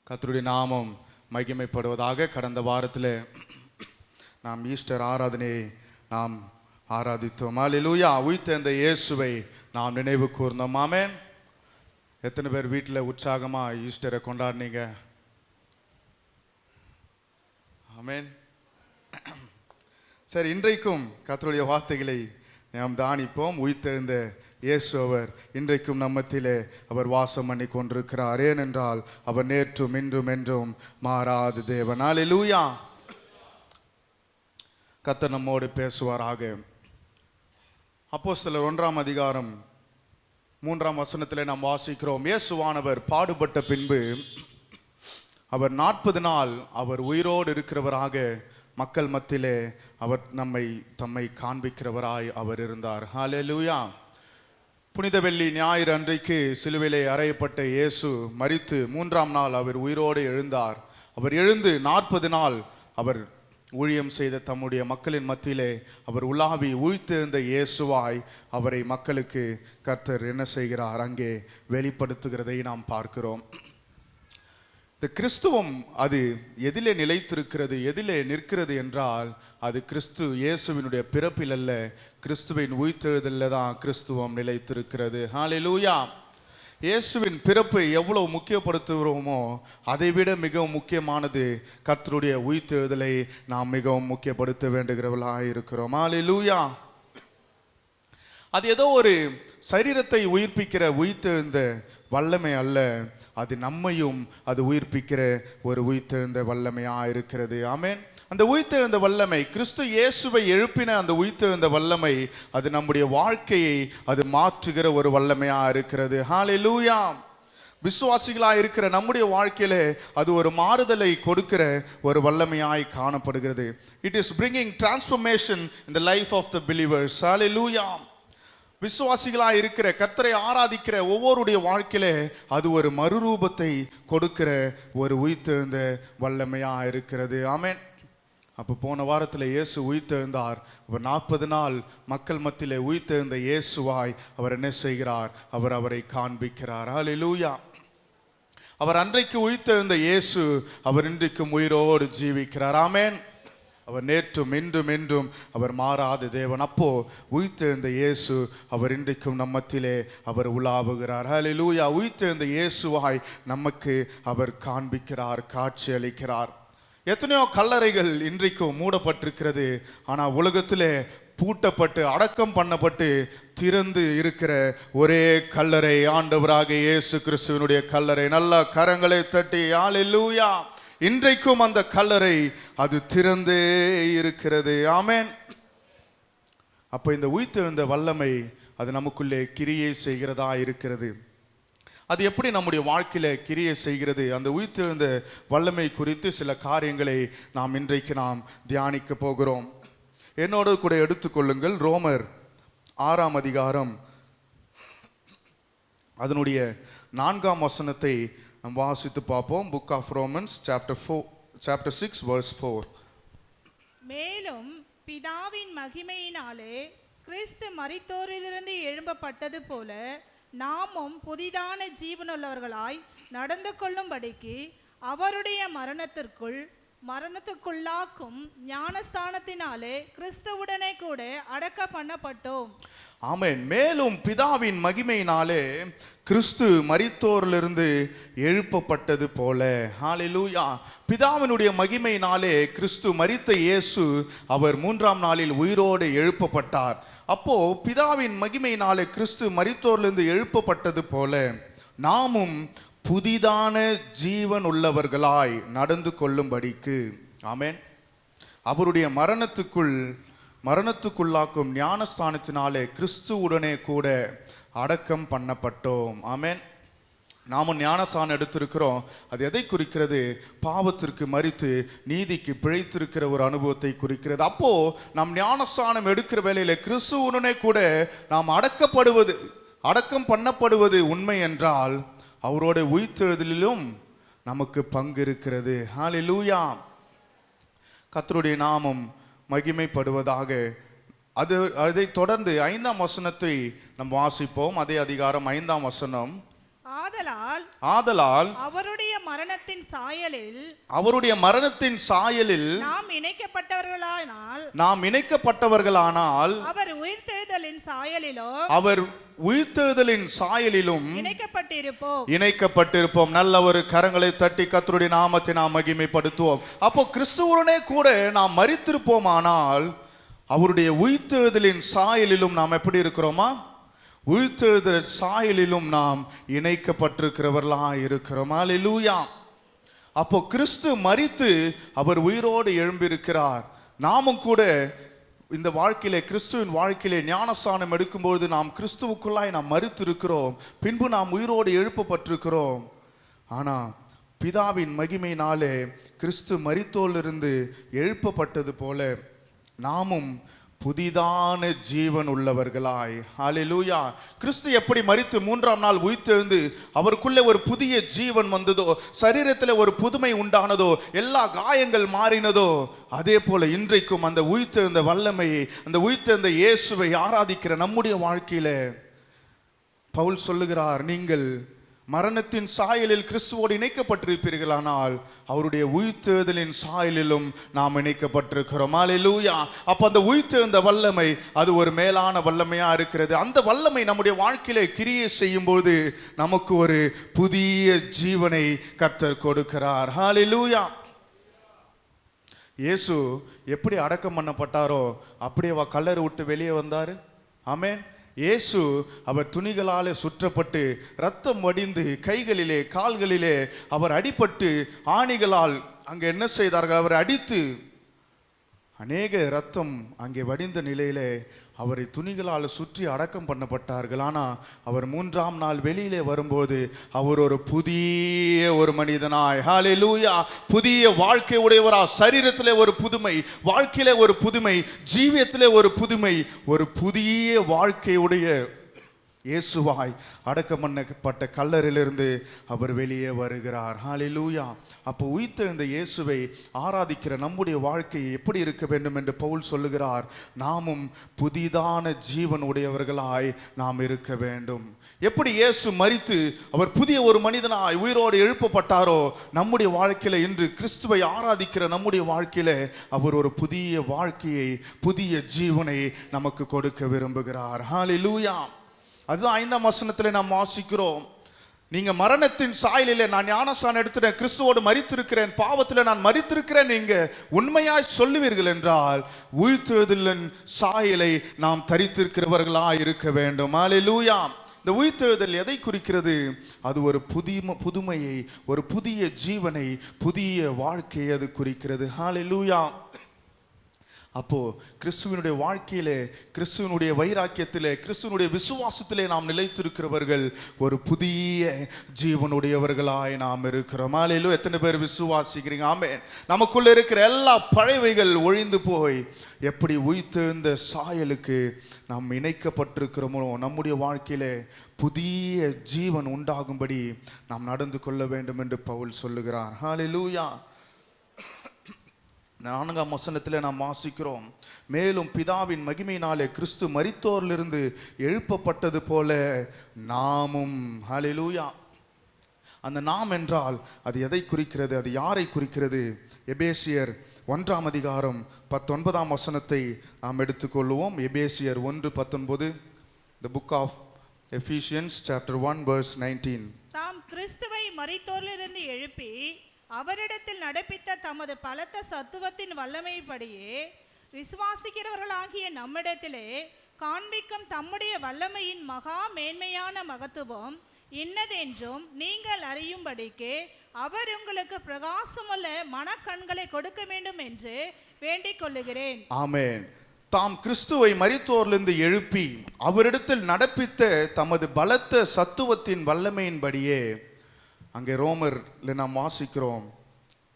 கர்த்தருடைய நாமம் மகிமைப்படுவதாக. கடந்த வாரத்தில் நாம் ஈஸ்டர் ஆராதனையை நாம் ஆராதித்தோம். அல்லேலூயா. உயிர்த்தெழுந்த இயேசுவை நாம் நினைவு கூர்ந்தோம். ஆமென். எத்தனை பேர் வீட்டில் உற்சாகமாக ஈஸ்டரை கொண்டாடினீங்க? ஆமென். சரி, இன்றைக்கும் கர்த்தருடைய வார்த்தைகளை நாம் தியானிப்போம். உயிர்த்தெழுந்த இயேசு அவர் இன்றைக்கும் நம்மத்திலே அவர் வாசம் பண்ணி கொண்டிருக்கிறார். ஏனென்றால் அவர் நேற்றும் இன்றும் என்றும் மாறாத தேவன். அல்லேலூயா. கர்த்தர் நம்மோடு பேசுவாராக. அப்போஸ்தலர் 1ஆம் அதிகாரம் 3ஆம் வசனத்திலே நாம் வாசிக்கிறோம். இயேசுவானவர் பாடுபட்ட பின்பு அவர் 40 நாள் அவர் உயிரோடு இருக்கிறவராக மக்கள் மத்தியிலே அவர் தம்மை காண்பிக்கிறவராய் அவர் இருந்தார். ஹல்லேலூயா. புனித வெள்ளி ஞாயிறு அன்றைக்கு சிலுவையிலே அறையப்பட்ட இயேசு மரித்து 3ஆம் நாள் அவர் உயிரோடு எழுந்தார். அவர் எழுந்து 40 நாள் அவர் ஊழியம் செய்த தம்முடைய மக்களின் மத்தியிலே அவர் உலாவி உயிர்த்தெழுந்த இயேசுவாய் அவரை மக்களுக்கு கர்த்தர் என்ன செய்கிறார்? அங்கே வெளிப்படுத்துகிறதை நாம் பார்க்கிறோம். இந்த கிறிஸ்துவம் அது எதிலே நிலைத்திருக்கிறது, எதிலே நிற்கிறது என்றால் அது கிறிஸ்து இயேசுவினுடைய பிறப்பில் அல்ல, கிறிஸ்துவின் உயிர்த்தெழுதலில் தான் கிறிஸ்துவம் நிலைத்திருக்கிறது. ஹல்லேலூயா. இயேசுவின் பிறப்பை எவ்வளவு முக்கியப்படுத்துகிறோமோ அதை விட மிகவும் முக்கியமானது கர்த்தருடைய உயிர்த்தெழுதலை நாம் மிகவும் முக்கியப்படுத்த வேண்டுகிறவர்களாக இருக்கிறோம். ஹல்லேலூயா. அது ஏதோ ஒரு சரீரத்தை உயிர்ப்பிக்கிற உயிர்த்தெழுந்த வல்லமை அல்ல, அது நம்மையும் அது உயிர்ப்பிக்கிற ஒரு உயிர்த்தெழுந்த வல்லமையாக இருக்கிறது. ஆமென். அந்த உயிர்த்தெழுந்த வல்லமை, கிறிஸ்து இயேசுவை எழுப்பின அந்த உயிர்த்தெழுந்த வல்லமை, அது நம்முடைய வாழ்க்கையை அது மாற்றுகிற ஒரு வல்லமையாக இருக்கிறது. ஹல்லேலூயா. விசுவாசிகளாக இருக்கிற நம்முடைய வாழ்க்கையிலே அது ஒரு மாறுதலை கொடுக்கிற ஒரு வல்லமையாய் காணப்படுகிறது. It is bringing transformation in the life of the believers. Hallelujah. விசுவாசிகளாக இருக்கிற கர்த்தரை ஆராதிக்கிற ஒவ்வொருடைய வாழ்க்கையிலே அது ஒரு மறுரூபத்தை கொடுக்கிற ஒரு உயிர்த்தெழுந்த வல்லமையாக இருக்கிறது. ஆமென். அப்போ போன வாரத்தில் இயேசு உயிர்த்தெழுந்தார். அவர் 40 நாள் மக்கள் மத்தியிலே உயிர்த்தெழுந்த இயேசுவாய் அவர் என்ன செய்கிறார்? அவரை காண்பிக்கிறார். ஹல்லேலூயா. அவர் அன்றைக்கு உயிர்த்தெழுந்த இயேசு அவர் இன்றைக்கும் உயிரோடு ஜீவிக்கிறார். ஆமென். அவர் நேற்றும் இன்றும் என்றும் அவர் மாறாத தேவன். அப்போ உயிர்த்தெழுந்த இயேசு அவர் இன்றைக்கும் நம்மத்திலே அவர் உலாவுகிறார். ஹல்லேலூயா. உயிர்த்தெழுந்த இயேசுவாய் நமக்கு அவர் காண்பிக்கிறார், காட்சி அளிக்கிறார். எத்தனையோ கல்லறைகள் இன்றைக்கும் மூடப்பட்டிருக்கிறது. ஆனால் உலகத்திலே பூட்டப்பட்டு அடக்கம் பண்ணப்பட்டு திறந்து இருக்கிற ஒரே கல்லறை ஆண்டவராக இயேசு கிறிஸ்துவினுடைய கல்லறை. நல்ல கரங்களை தட்டி ஹல்லேலூயா. இன்றைக்கும் அந்த கல்லறை அது திறந்தே இருக்கிறது. ஆமென். அப்போ இந்த உயிர்த்தெழுந்த வல்லமை அது நமக்குள்ளே கிரியை செய்கிறதா இருக்கிறது. அது எப்படி நம்முடைய வாழ்க்கையில கிரியை செய்கிறது? அந்த உயிர்த்தெழுந்த வல்லமை குறித்து சில காரியங்களை இன்றைக்கு நாம் தியானிக்க போகிறோம். என்னோடு கூட எடுத்துக்கொள்ளுங்கள். ரோமர் 6ஆம் அதிகாரம் அதனுடைய 4ஆம் வசனத்தை நாம் வாசித்து பார்ப்போம். Book of Romans chapter 6 verse 4. மேலும் பிதாவின் மகிமையினாலே கிறிஸ்து மரித்தோரிலிருந்து எழும்பப்பட்டது போல நாமும் புதிதான ஜீவனுள்ளவர்களாய் நடந்து கொள்ளும்படிக்கு அவருடைய மரணத்துக்குள்ளாக்கும் ஞானஸ்தானத்தினாலே கிறிஸ்துவுடனே கூட அடக்க பண்ணப்பட்டோம். ஆமென். மேலும் பிதாவின் மகிமையினாலே கிறிஸ்து மரித்தோரிலிருந்து எழுப்பப்பட்டது போல. ஹல்லேலூயா. பிதாவினுடைய மகிமையினாலே கிறிஸ்து மரித்த இயேசு அவர் 3ஆம் நாளில் உயிரோடு எழுப்பப்பட்டார். அப்போ பிதாவின் மகிமையினாலே கிறிஸ்து மரித்தோரிலிருந்து எழுப்பப்பட்டது போல நாமும் புதிதான ஜீவன் உள்ளவர்களாய் நடந்து கொள்ளும்படிக்கு. ஆமென். அவருடைய மரணத்துக்குள்ளாக்கும் ஞானஸ்தானத்தினாலே கிறிஸ்துவுடனே கூட அடக்கம் பண்ணப்பட்டோம். ஆமென். நாமும் ஞானஸ்தானம் எடுத்திருக்கிறோம். அது எதை குறிக்கிறது? பாவத்திற்கு மரித்து நீதிக்கு பிழைத்திருக்கிற ஒரு அனுபவத்தை குறிக்கிறது. அப்போ நாம் ஞானஸ்தானம் எடுக்கிற வேளையில கிறிஸ்துவுடனே கூட நாம் அடக்கம் பண்ணப்படுவது உண்மை என்றால் அவரோட உயிர்த்தெழுதலிலும் நமக்கு பங்கு இருக்கிறது. ஹல்லேலூயா. கர்த்தருடைய நாமம் மகிமைப்படுவதாக. அதை தொடர்ந்து 5ஆம் வசனத்தை நாம் வாசிப்போம். அதே அதிகாரம் 5ஆம் வசனம். ஆதலால் அவருடைய மரணத்தின் சாயலில் அவருடைய மரணத்தின் சாயலில் நாம் இணைக்கப்பட்டவர்களானால் அவர் உயிர்த்தெழுதலின் சாயலிலும் இணைக்கப்பட்டிருப்போம். நல்ல ஒரு கரங்களை தட்டி கர்த்தருடைய நாமத்தை நாம் மகிமைப்படுத்துவோம். அப்போ கிறிஸ்துவுடனே கூட நாம் மரித்திருப்போமானால் அவருடைய உயிர்த்தெழுதலின் சாயலிலும் நாம் எப்படி இருக்கிறோமா? உயிர்த்தெழுதல் சாயலிலும் நாம் இணைக்கப்பட்டிருக்கிறவர்களாக இருக்கிறோம். அல்லேலூயா. அப்போ கிறிஸ்து மரித்து அவர் உயிரோடு எழும்பியிருக்கிறார். நாமும் கூட இந்த வாழ்க்கையிலே, கிறிஸ்துவின் வாழ்க்கையிலே ஞானஸ்நானம் எடுக்கும்போது நாம் கிறிஸ்துவுக்குள்ளாய் நாம் மரித்திருக்கிறோம். பின்பு நாம் உயிரோடு எழுப்பப்பட்டிருக்கிறோம். ஆனால் பிதாவின் மகிமையினாலே கிறிஸ்து மரித்தோரிலிருந்து எழுப்பப்பட்டது போல நாமும் புதிதான ஜீவன் உள்ளவர்களாய். ஹல்லேலூயா. கிறிஸ்து எப்படி மரித்து மூன்றாம் நாள் உயிர்த்தெழுந்து அவருக்குள்ளே ஒரு புதிய ஜீவன் வந்ததோ, சரீரத்தில் ஒரு புதுமை உண்டானதோ, எல்லா காயங்கள் மாறினதோ, அதே போல இன்றைக்கும் அந்த உயிர்த்தெழுந்த வல்லமையை, அந்த உயிர்த்தெழுந்த இயேசுவை ஆராதிக்கிற நம்முடைய வாழ்க்கையில பவுல் சொல்லுகிறார், நீங்கள் மரணத்தின் சாயலில் கிறிஸ்துவோடு இணைக்கப்பட்டிருப்பீர்களானால் அவருடைய உயிர்த்தெழுதலின் சாயலிலும் நாம் இணைக்கப்பட்டிருக்கிறோம். அல்லேலூயா. அப்ப அந்த உயிர்த்தெழுந்த வல்லமை அது ஒரு மேலான வல்லமையா இருக்கிறது. அந்த வல்லமை நம்முடைய வாழ்க்கையிலே கிரியை செய்யும்போது நமக்கு ஒரு புதிய ஜீவனை கர்த்தர் கொடுக்கிறார். அல்லேலூயா. இயேசு எப்படி அடக்கம் பண்ணப்பட்டாரோ அப்படியே கல்லறை விட்டு வெளியே வந்தாரு. ஆமென். இயேசு அவர் துணிகளாலே சுற்றப்பட்டு இரத்தம் வடிந்து கைகளிலே கால்களிலே அவர் அடிபட்டு ஆணிகளால் அங்கே என்ன செய்தார்கள்? அவர் அடித்து அநேக இரத்தம் அங்கே வடிந்த நிலையிலே அவரை துணிகளால் சுற்றி அடக்கம் பண்ணப்பட்டார்கள். ஆனால் அவர் மூன்றாம் நாள் வெளியிலே வரும்போது அவர் ஒரு புதிய ஒரு மனிதனாய், ஹல்லேலூயா, புதிய வாழ்க்கை உடையவரா, சரீரத்திலே ஒரு புதுமை, வாழ்க்கையிலே ஒரு புதுமை, ஜீவியத்திலே ஒரு புதுமை, ஒரு புதிய வாழ்க்கையுடைய இயேசுவாய் அடக்கம் பண்ணப்பட்ட கல்லறையிலிருந்து அவர் வெளியே வருகிறார். ஹல்லேலூயா. அப்போ உயிர்த்தெழுந்த இயேசுவை ஆராதிக்கிற நம்முடைய வாழ்க்கை எப்படி இருக்க வேண்டும் என்று பவுல் சொல்லுகிறார். நாமும் புதிதான ஜீவன் உடையவர்களாய் நாம் இருக்க வேண்டும். எப்படி இயேசு மரித்து அவர் புதிய ஒரு மனிதனாய் உயிரோடு எழுப்பப்பட்டாரோ, நம்முடைய வாழ்க்கையில இன்று கிறிஸ்துவை ஆராதிக்கிற நம்முடைய வாழ்க்கையில அவர் ஒரு புதிய வாழ்க்கையை, புதிய ஜீவனை நமக்கு கொடுக்க விரும்புகிறார். ஹல்லேலூயா. அதுதான் 5ஆம் வசனத்தில் நாம் வாசிக்கிறோம். நீங்க மரணத்தின் சாயலிலே நான் ஞானஸ்நானம் எடுத்துட்டேன், கிறிஸ்துவோடு மரித்திருக்கிறேன், பாவத்தில் நான் மரித்திருக்கிறேன் நீங்க உண்மையாய் சொல்லுவீர்கள் என்றால் உயிர்த்தெழுதலின் சாயலை நாம் தரித்திருக்கிறவர்களாய் இருக்க வேண்டும். அல்லேலூயா. இந்த உயிர்த்தெழுதல் எதை குறிக்கிறது? அது ஒரு புதுமையை, ஒரு புதிய ஜீவனை, புதிய வாழ்க்கையை அது குறிக்கிறது. ஹல்லேலூயா. அப்போ கிறிஸ்துவனுடைய வாழ்க்கையிலே, கிறிஸ்துவனுடைய வைராக்கியத்திலே, கிறிஸ்துவனுடைய விசுவாசத்திலே நாம் நிலைத்திருக்கிறவர்கள் ஒரு புதிய ஜீவனுடையவர்களாய் நாம் இருக்கிறோம். அல்லேலூயா. எத்தனை பேர் விசுவாசிக்கிறீங்க? ஆமென். நமக்குள்ள இருக்கிற எல்லா பழையவைகள் ஒழிந்து போய் எப்படி உயிர்த்தெழுந்த சாயலுக்கு நாம் இணைக்கப்பட்டிருக்கிறோமோ, நம்முடைய வாழ்க்கையிலே புதிய ஜீவன் உண்டாகும்படி நாம் நடந்து கொள்ள வேண்டும் என்று பவுல் சொல்லுகிறார். ஹல்லேலூயா. 4ஆம் வசனத்தில் நாம் வாசிக்கிறோம், மேலும் பிதாவின் மகிமையினாலே கிறிஸ்து மரித்தோரிலிருந்து எழுப்பப்பட்டது போல நாமும். ஹல்லேலூயா. அந்த நாம் என்றால் அது எதை குறிக்கிறது? அது யாரை குறிக்கிறது? எபேசியர் 1ஆம் அதிகாரம் 19ஆம் வசனத்தை நாம் எடுத்துக்கொள்வோம். எபேசியர் 1:19. The book of Ephesians chapter 1 verse 19. தாம் கிறிஸ்துவை மரித்தோரிலிருந்து எழுப்பி அவரிடத்தில் நடப்பித்த தமது பலத்த சத்துவத்தின் வல்லமைப்படியே விசுவாசிக்கிறவர்களாகிய நம்மிடத்திலே காண்பிக்கும் தம்முடைய வல்லமையின் மகா மேன்மையான மகத்துவம் இன்னதென்றும் நீங்கள் அறியும்படிக்கு அவர் உங்களுக்கு பிரகாசமுள்ள மனக்கண்களை கொடுக்க வேண்டும் என்று வேண்டிக் கொள்ளுகிறேன். ஆமென். தாம் கிறிஸ்துவை மரித்தோரிலிருந்து எழுப்பி அவரிடத்தில் நடப்பித்த தமது பலத்த சத்துவத்தின் வல்லமையின்படியே, அங்கே ரோமர்ல நாம் வாசிக்கிறோம்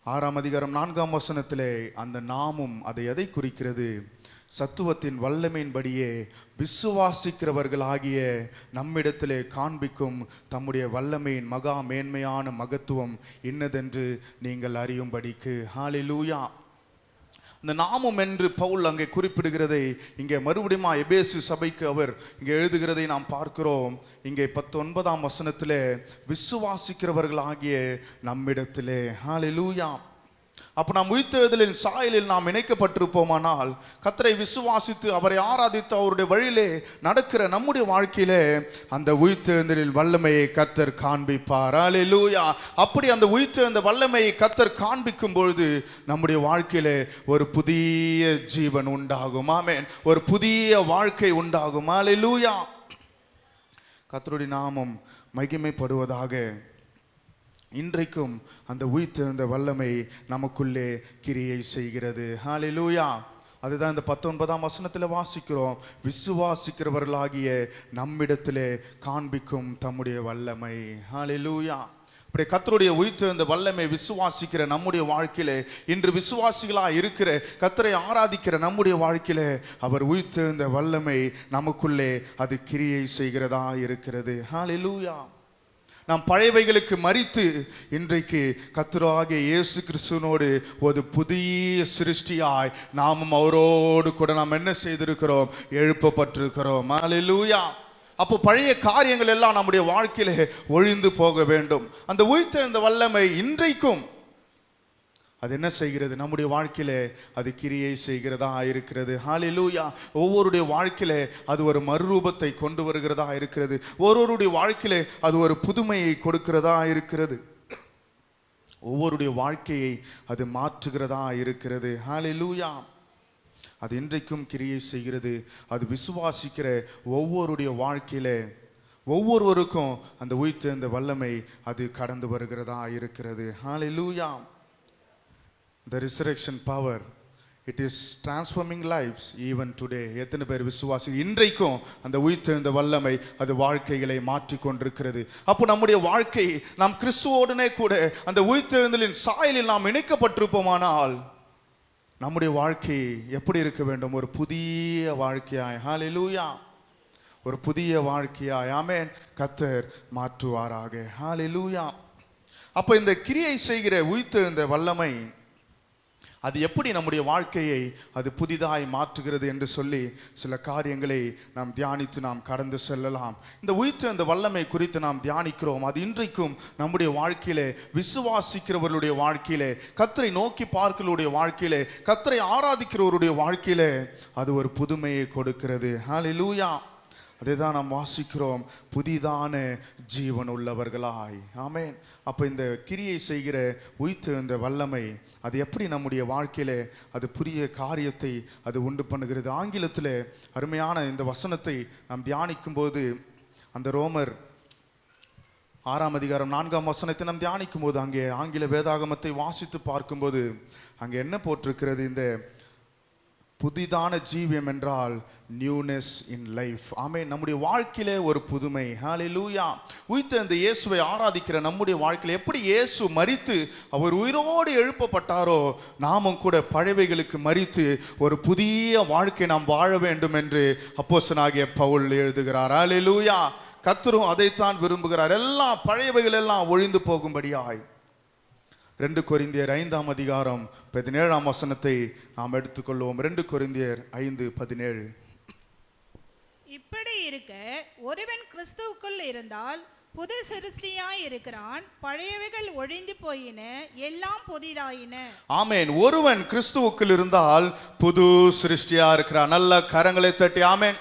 6ஆம் அதிகாரம் 4ஆம் வசனத்திலே அந்த நாமும் அதை எதை குறிக்கிறது? சத்துவத்தின் வல்லமையின்படியே விசுவாசிக்கிறவர்களாகிய நம்மிடத்திலே காண்பிக்கும் தம்முடைய வல்லமையின் மகா மேன்மையான மகத்துவம் இன்னதென்று நீங்கள் அறியும்படிக்கு. ஹல்லேலூயா. இந்த நாமம் என்று பவுல் அங்கே குறிப்பிடுகிறதை இங்கே மறுபடியும் எபேசு சபைக்கு அவர் இங்கே எழுதுகிறதை நாம் பார்க்கிறோம். இங்கே 19ஆம் வசனத்திலே விசுவாசிக்கிறவர்களாகிய நம்மிடத்திலே. ஹல்லேலூயா. அப்ப நாம் உயிர்த்தெழுதலின் சாயலில் நாம் இணைக்கப்பட்டிருப்போமானால், கர்த்தரை விசுவாசித்து அவரை ஆராதித்து அவருடைய வழியிலே நடக்கிற நம்முடைய வாழ்க்கையிலே அந்த உயிர்த்தெழுதலின் வல்லமையை கர்த்தர் காண்பிப்பார். ஹல்லேலூயா. அப்படி அந்த உயிர்த்தெழுந்த வல்லமையை கர்த்தர் காண்பிக்கும் பொழுது நம்முடைய வாழ்க்கையிலே ஒரு புதிய ஜீவன் உண்டாகும். ஆமென். ஒரு புதிய வாழ்க்கை உண்டாகும். ஹல்லேலூயா. கர்த்தருடைய நாமம் மகிமைப்படுவதாக. இன்றைக்கும் அந்த உயிர்த்தெழுந்த வல்லமை நமக்குள்ளே கிரியை செய்கிறது. ஹல்லேலூயா. அதுதான் இந்த 19ஆம் வசனத்தில் வாசிக்கிறோம். விசுவாசிக்கிறவர்களாகிய நம்மிடத்திலே காண்பிக்கும் தம்முடைய வல்லமை. ஹல்லேலூயா. அப்படி கர்த்தருடைய உயிர்த்தெழுந்த வல்லமை விசுவாசிக்கிற நம்முடைய வாழ்க்கையிலே, இன்று விசுவாசிகளாக இருக்கிற கர்த்தரை ஆராதிக்கிற நம்முடைய வாழ்க்கையிலே அவர் உயிர்த்தெழுந்த வல்லமை நமக்குள்ளே அது கிரியை செய்கிறதா இருக்கிறது. ஹல்லேலூயா. நாம் பழையவைகளுக்கு மரித்து இன்றைக்கு கர்த்தராகிய இயேசு கிறிஸ்துவோடு ஒரு புதிய சிருஷ்டியாய் நாமும் அவரோடு கூட நாம் என்ன செய்திருக்கிறோம்? எழுப்பப்பட்டிருக்கிறோம். ஹல்லேலூயா. அப்போ பழைய காரியங்கள் எல்லாம் நம்முடைய வாழ்க்கையிலே ஒழிந்து போக வேண்டும். அந்த உயிர்த்தெழுந்த வல்லமை இன்றைக்கும் அது என்ன செய்கிறது? நம்முடைய வாழ்க்கையிலே அது கிரியை செய்கிறதா இருக்கிறது. ஹல்லேலூயா. ஒவ்வொருடைய வாழ்க்கையிலே அது ஒரு மறுரூபத்தை கொண்டு வருகிறதா இருக்கிறது. ஒவ்வொருடைய வாழ்க்கையிலே அது ஒரு புதுமையை கொடுக்கிறதா இருக்கிறது. ஒவ்வொருடைய வாழ்க்கையை அது மாற்றுகிறதா இருக்கிறது. ஹல்லேலூயா. அது இன்றைக்கும் கிரியை செய்கிறது. அது விசுவாசிக்கிற ஒவ்வொருடைய வாழ்க்கையிலே ஒவ்வொருவருக்கும் அந்த உயிர்த்தெழுந்த வல்லமை அது கடந்து வருகிறதா இருக்கிறது. ஹல்லேலூயா. The resurrection power, it is transforming lives even today. எத்தனை பேர் விசுவாசி இன்றைக்கும் அந்த உயிர்த்தெழுந்த வல்லமை அது வாழ்க்கைகளை மாற்றி கொண்டிருக்கிறது. அப்போ நம்முடைய வாழ்க்கை நாம் கிறிஸ்துவோடனே கூட அந்த உயிர்த்தெழுந்தலின் சாயலில் நாம் இணைக்கப்பட்டிருப்போமானால் நம்முடைய வாழ்க்கை எப்படி இருக்க வேண்டும்? ஒரு புதிய வாழ்க்கையாய். ஹல்லேலூயா. ஒரு புதிய வாழ்க்கையாய். ஆமென். கர்த்தர் மாற்றுவாராக. ஹல்லேலூயா. அப்போ இந்த கிரியை செய்கிற உயிர்த்தெழுந்த வல்லமை அது எப்படி நம்முடைய வாழ்க்கையை அது புதிதாய் மாற்றுகிறது என்று சொல்லி சில காரியங்களை நாம் தியானித்து நாம் கடந்து செல்லலாம். இந்த உயிர்த்தெழுந்த வல்லமை குறித்து நாம் தியானிக்கிறோம். அது இன்றைக்கும் நம்முடைய வாழ்க்கையிலே, விசுவாசிக்கிறவர்களுடைய வாழ்க்கையிலே, கர்த்தரை நோக்கி பார்க்கிறவருடைய வாழ்க்கையிலே, கர்த்தரை ஆராதிக்கிறவருடைய வாழ்க்கையிலே அது ஒரு புதுமையை கொடுக்கிறது. ஹல்லேலூயா. அதை தான் நாம் வாசிக்கிறோம். புதிதான ஜீவன் உள்ளவர்களாய். ஆமென். அப்போ இந்த கிரியை செய்கிற உயிர்த்தெழுந்த வல்லமை அது எப்படி நம்முடைய வாழ்க்கையில அது புதிய காரியத்தை அது உண்டு பண்ணுகிறது. ஆங்கிலத்தில் அருமையான இந்த வசனத்தை நாம் தியானிக்கும் போது அந்த ரோமர் 6ஆம் அதிகாரம் 4ஆம் வசனத்தை நாம் தியானிக்கும் போது அங்கே ஆங்கில வேதாகமத்தை வாசித்து பார்க்கும்போது அங்கே என்ன போட்டிருக்கிறது? இந்த புதிதான ஜீவியம் என்றால் நியூனஸ் இன் லைஃப். ஆமென். நம்முடைய வாழ்க்கையிலே ஒரு புதுமை. ஹல்லேலூயா. உயிர்த்தெழுந்த இயேசுவை ஆராதிக்கிற நம்முடைய வாழ்க்கையில எப்படி இயேசு மரித்து அவர் உயிரோடு எழுப்பப்பட்டாரோ நாமும் கூட பழையவைகளுக்கு மரித்து ஒரு புதிய வாழ்க்கை நாம் வாழ வேண்டும் என்று அப்போஸ்தலனாகிய பவுல் எழுதுகிறார். ஹல்லேலூயா. கர்த்தரும் அதைத்தான் விரும்புகிறார். எல்லாம் பழையவைகள் எல்லாம் ஒழிந்து போகும்படியாய். 2 கொரிந்தியர் 5ஆம் அதிகாரம் 17ஆம் வசனத்தை நாம் எடுத்துக்கொள்வோம். 2 கொரிந்தியர் 5:17. இப்படி இருக்க ஒருவன் கிறிஸ்துவுக்குள் இருந்தால் புது சிருஷ்டியாய் இருக்கிறான், பழையவைகள் ஒழிந்து போயின, எல்லாம் புதிதாயின. ஆமென். ஒருவன் கிறிஸ்துவுக்குள் இருந்தால் புது சிருஷ்டியா இருக்கிறான். நல்ல கரங்களை தட்டி ஆமென்.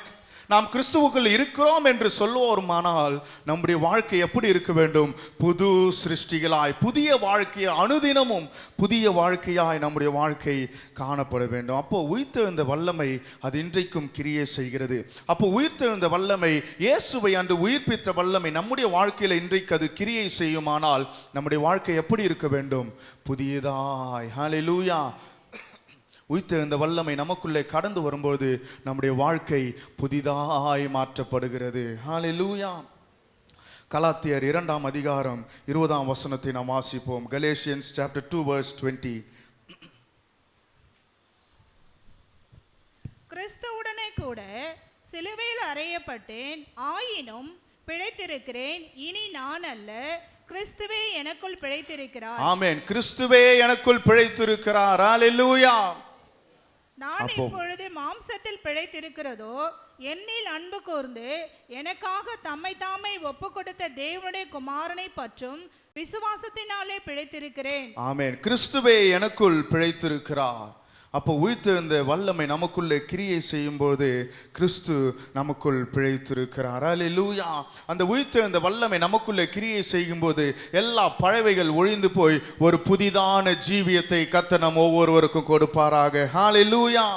நாம் கிறிஸ்துவுக்குள் இருக்கிறோம் என்று சொல்லுவோமானால் நம்முடைய வாழ்க்கை எப்படி இருக்க வேண்டும்? புது சிருஷ்டிகளாய், புதிய வாழ்க்கையை அனுதினமும் புதிய வாழ்க்கையாய் நம்முடைய வாழ்க்கை காணப்பட வேண்டும். அப்போ உயிர்த்தெழுந்த வல்லமை அது இன்றைக்கும் கிரியை செய்கிறது. அப்போ உயிர்த்தெழுந்த வல்லமை, இயேசுவை அன்று உயிர்ப்பித்த வல்லமை நம்முடைய வாழ்க்கையில இன்றைக்கு அது கிரியை செய்யுமானால் நம்முடைய வாழ்க்கை எப்படி இருக்க வேண்டும்? புதியதாய். ஹல்லேலூயா. உயிர்த்தெழுந்த வல்லமை நமக்குள்ளே கடந்து வரும்போது நம்முடைய வாழ்க்கை புதிதாய் மாற்றப்படுகிறது. ஹல்லேலூயா. கலாத்தியர் 2ஆம் அதிகாரம் 20ஆம் வசனத்தை நாம் வாசிப்போம். Galatians chapter 2 verse 20. கிறிஸ்துவுடனே கூட சிலுவையில் அறையப்பட்டேன், ஆயினும் பிழைத்திருக்கிறேன். இனி நான் அல்ல, கிறிஸ்துவே எனக்குள் பிழைத்திருக்கிறார். ஆமென். கிறிஸ்துவே எனக்குள் பிழைத்திருக்கிறார். ஹல்லேலூயா. நான் இப்பொழுது மாம்சத்தில் பிழைத்திருக்கிறதோ என்னில் அன்பு கூர்ந்து எனக்காக தம்மை தாமே ஒப்பு கொடுத்த தேவனுடைய குமாரனை பற்றும் விசுவாசத்தினாலே பிழைத்திருக்கிறேன். ஆமென். கிறிஸ்துவே எனக்குள் பிழைத்திருக்கிறார். அப்போ உயிர்த்தெழுந்த வல்லமை நமக்குள்ளே கிரியை செய்யும்போது கிறிஸ்து நமக்குள் பிழைத்திருக்கிறார். அல்லேலூயா. அந்த உயிர்த்தெழுந்த வல்லமை நமக்குள்ளே கிரியை செய்யும்போது எல்லா பழைவைகள் ஒழிந்து போய் ஒரு புதிதான ஜீவியத்தை கர்த்தர் நம் ஒவ்வொருவருக்கும் கொடுப்பாராக. அல்லேலூயா.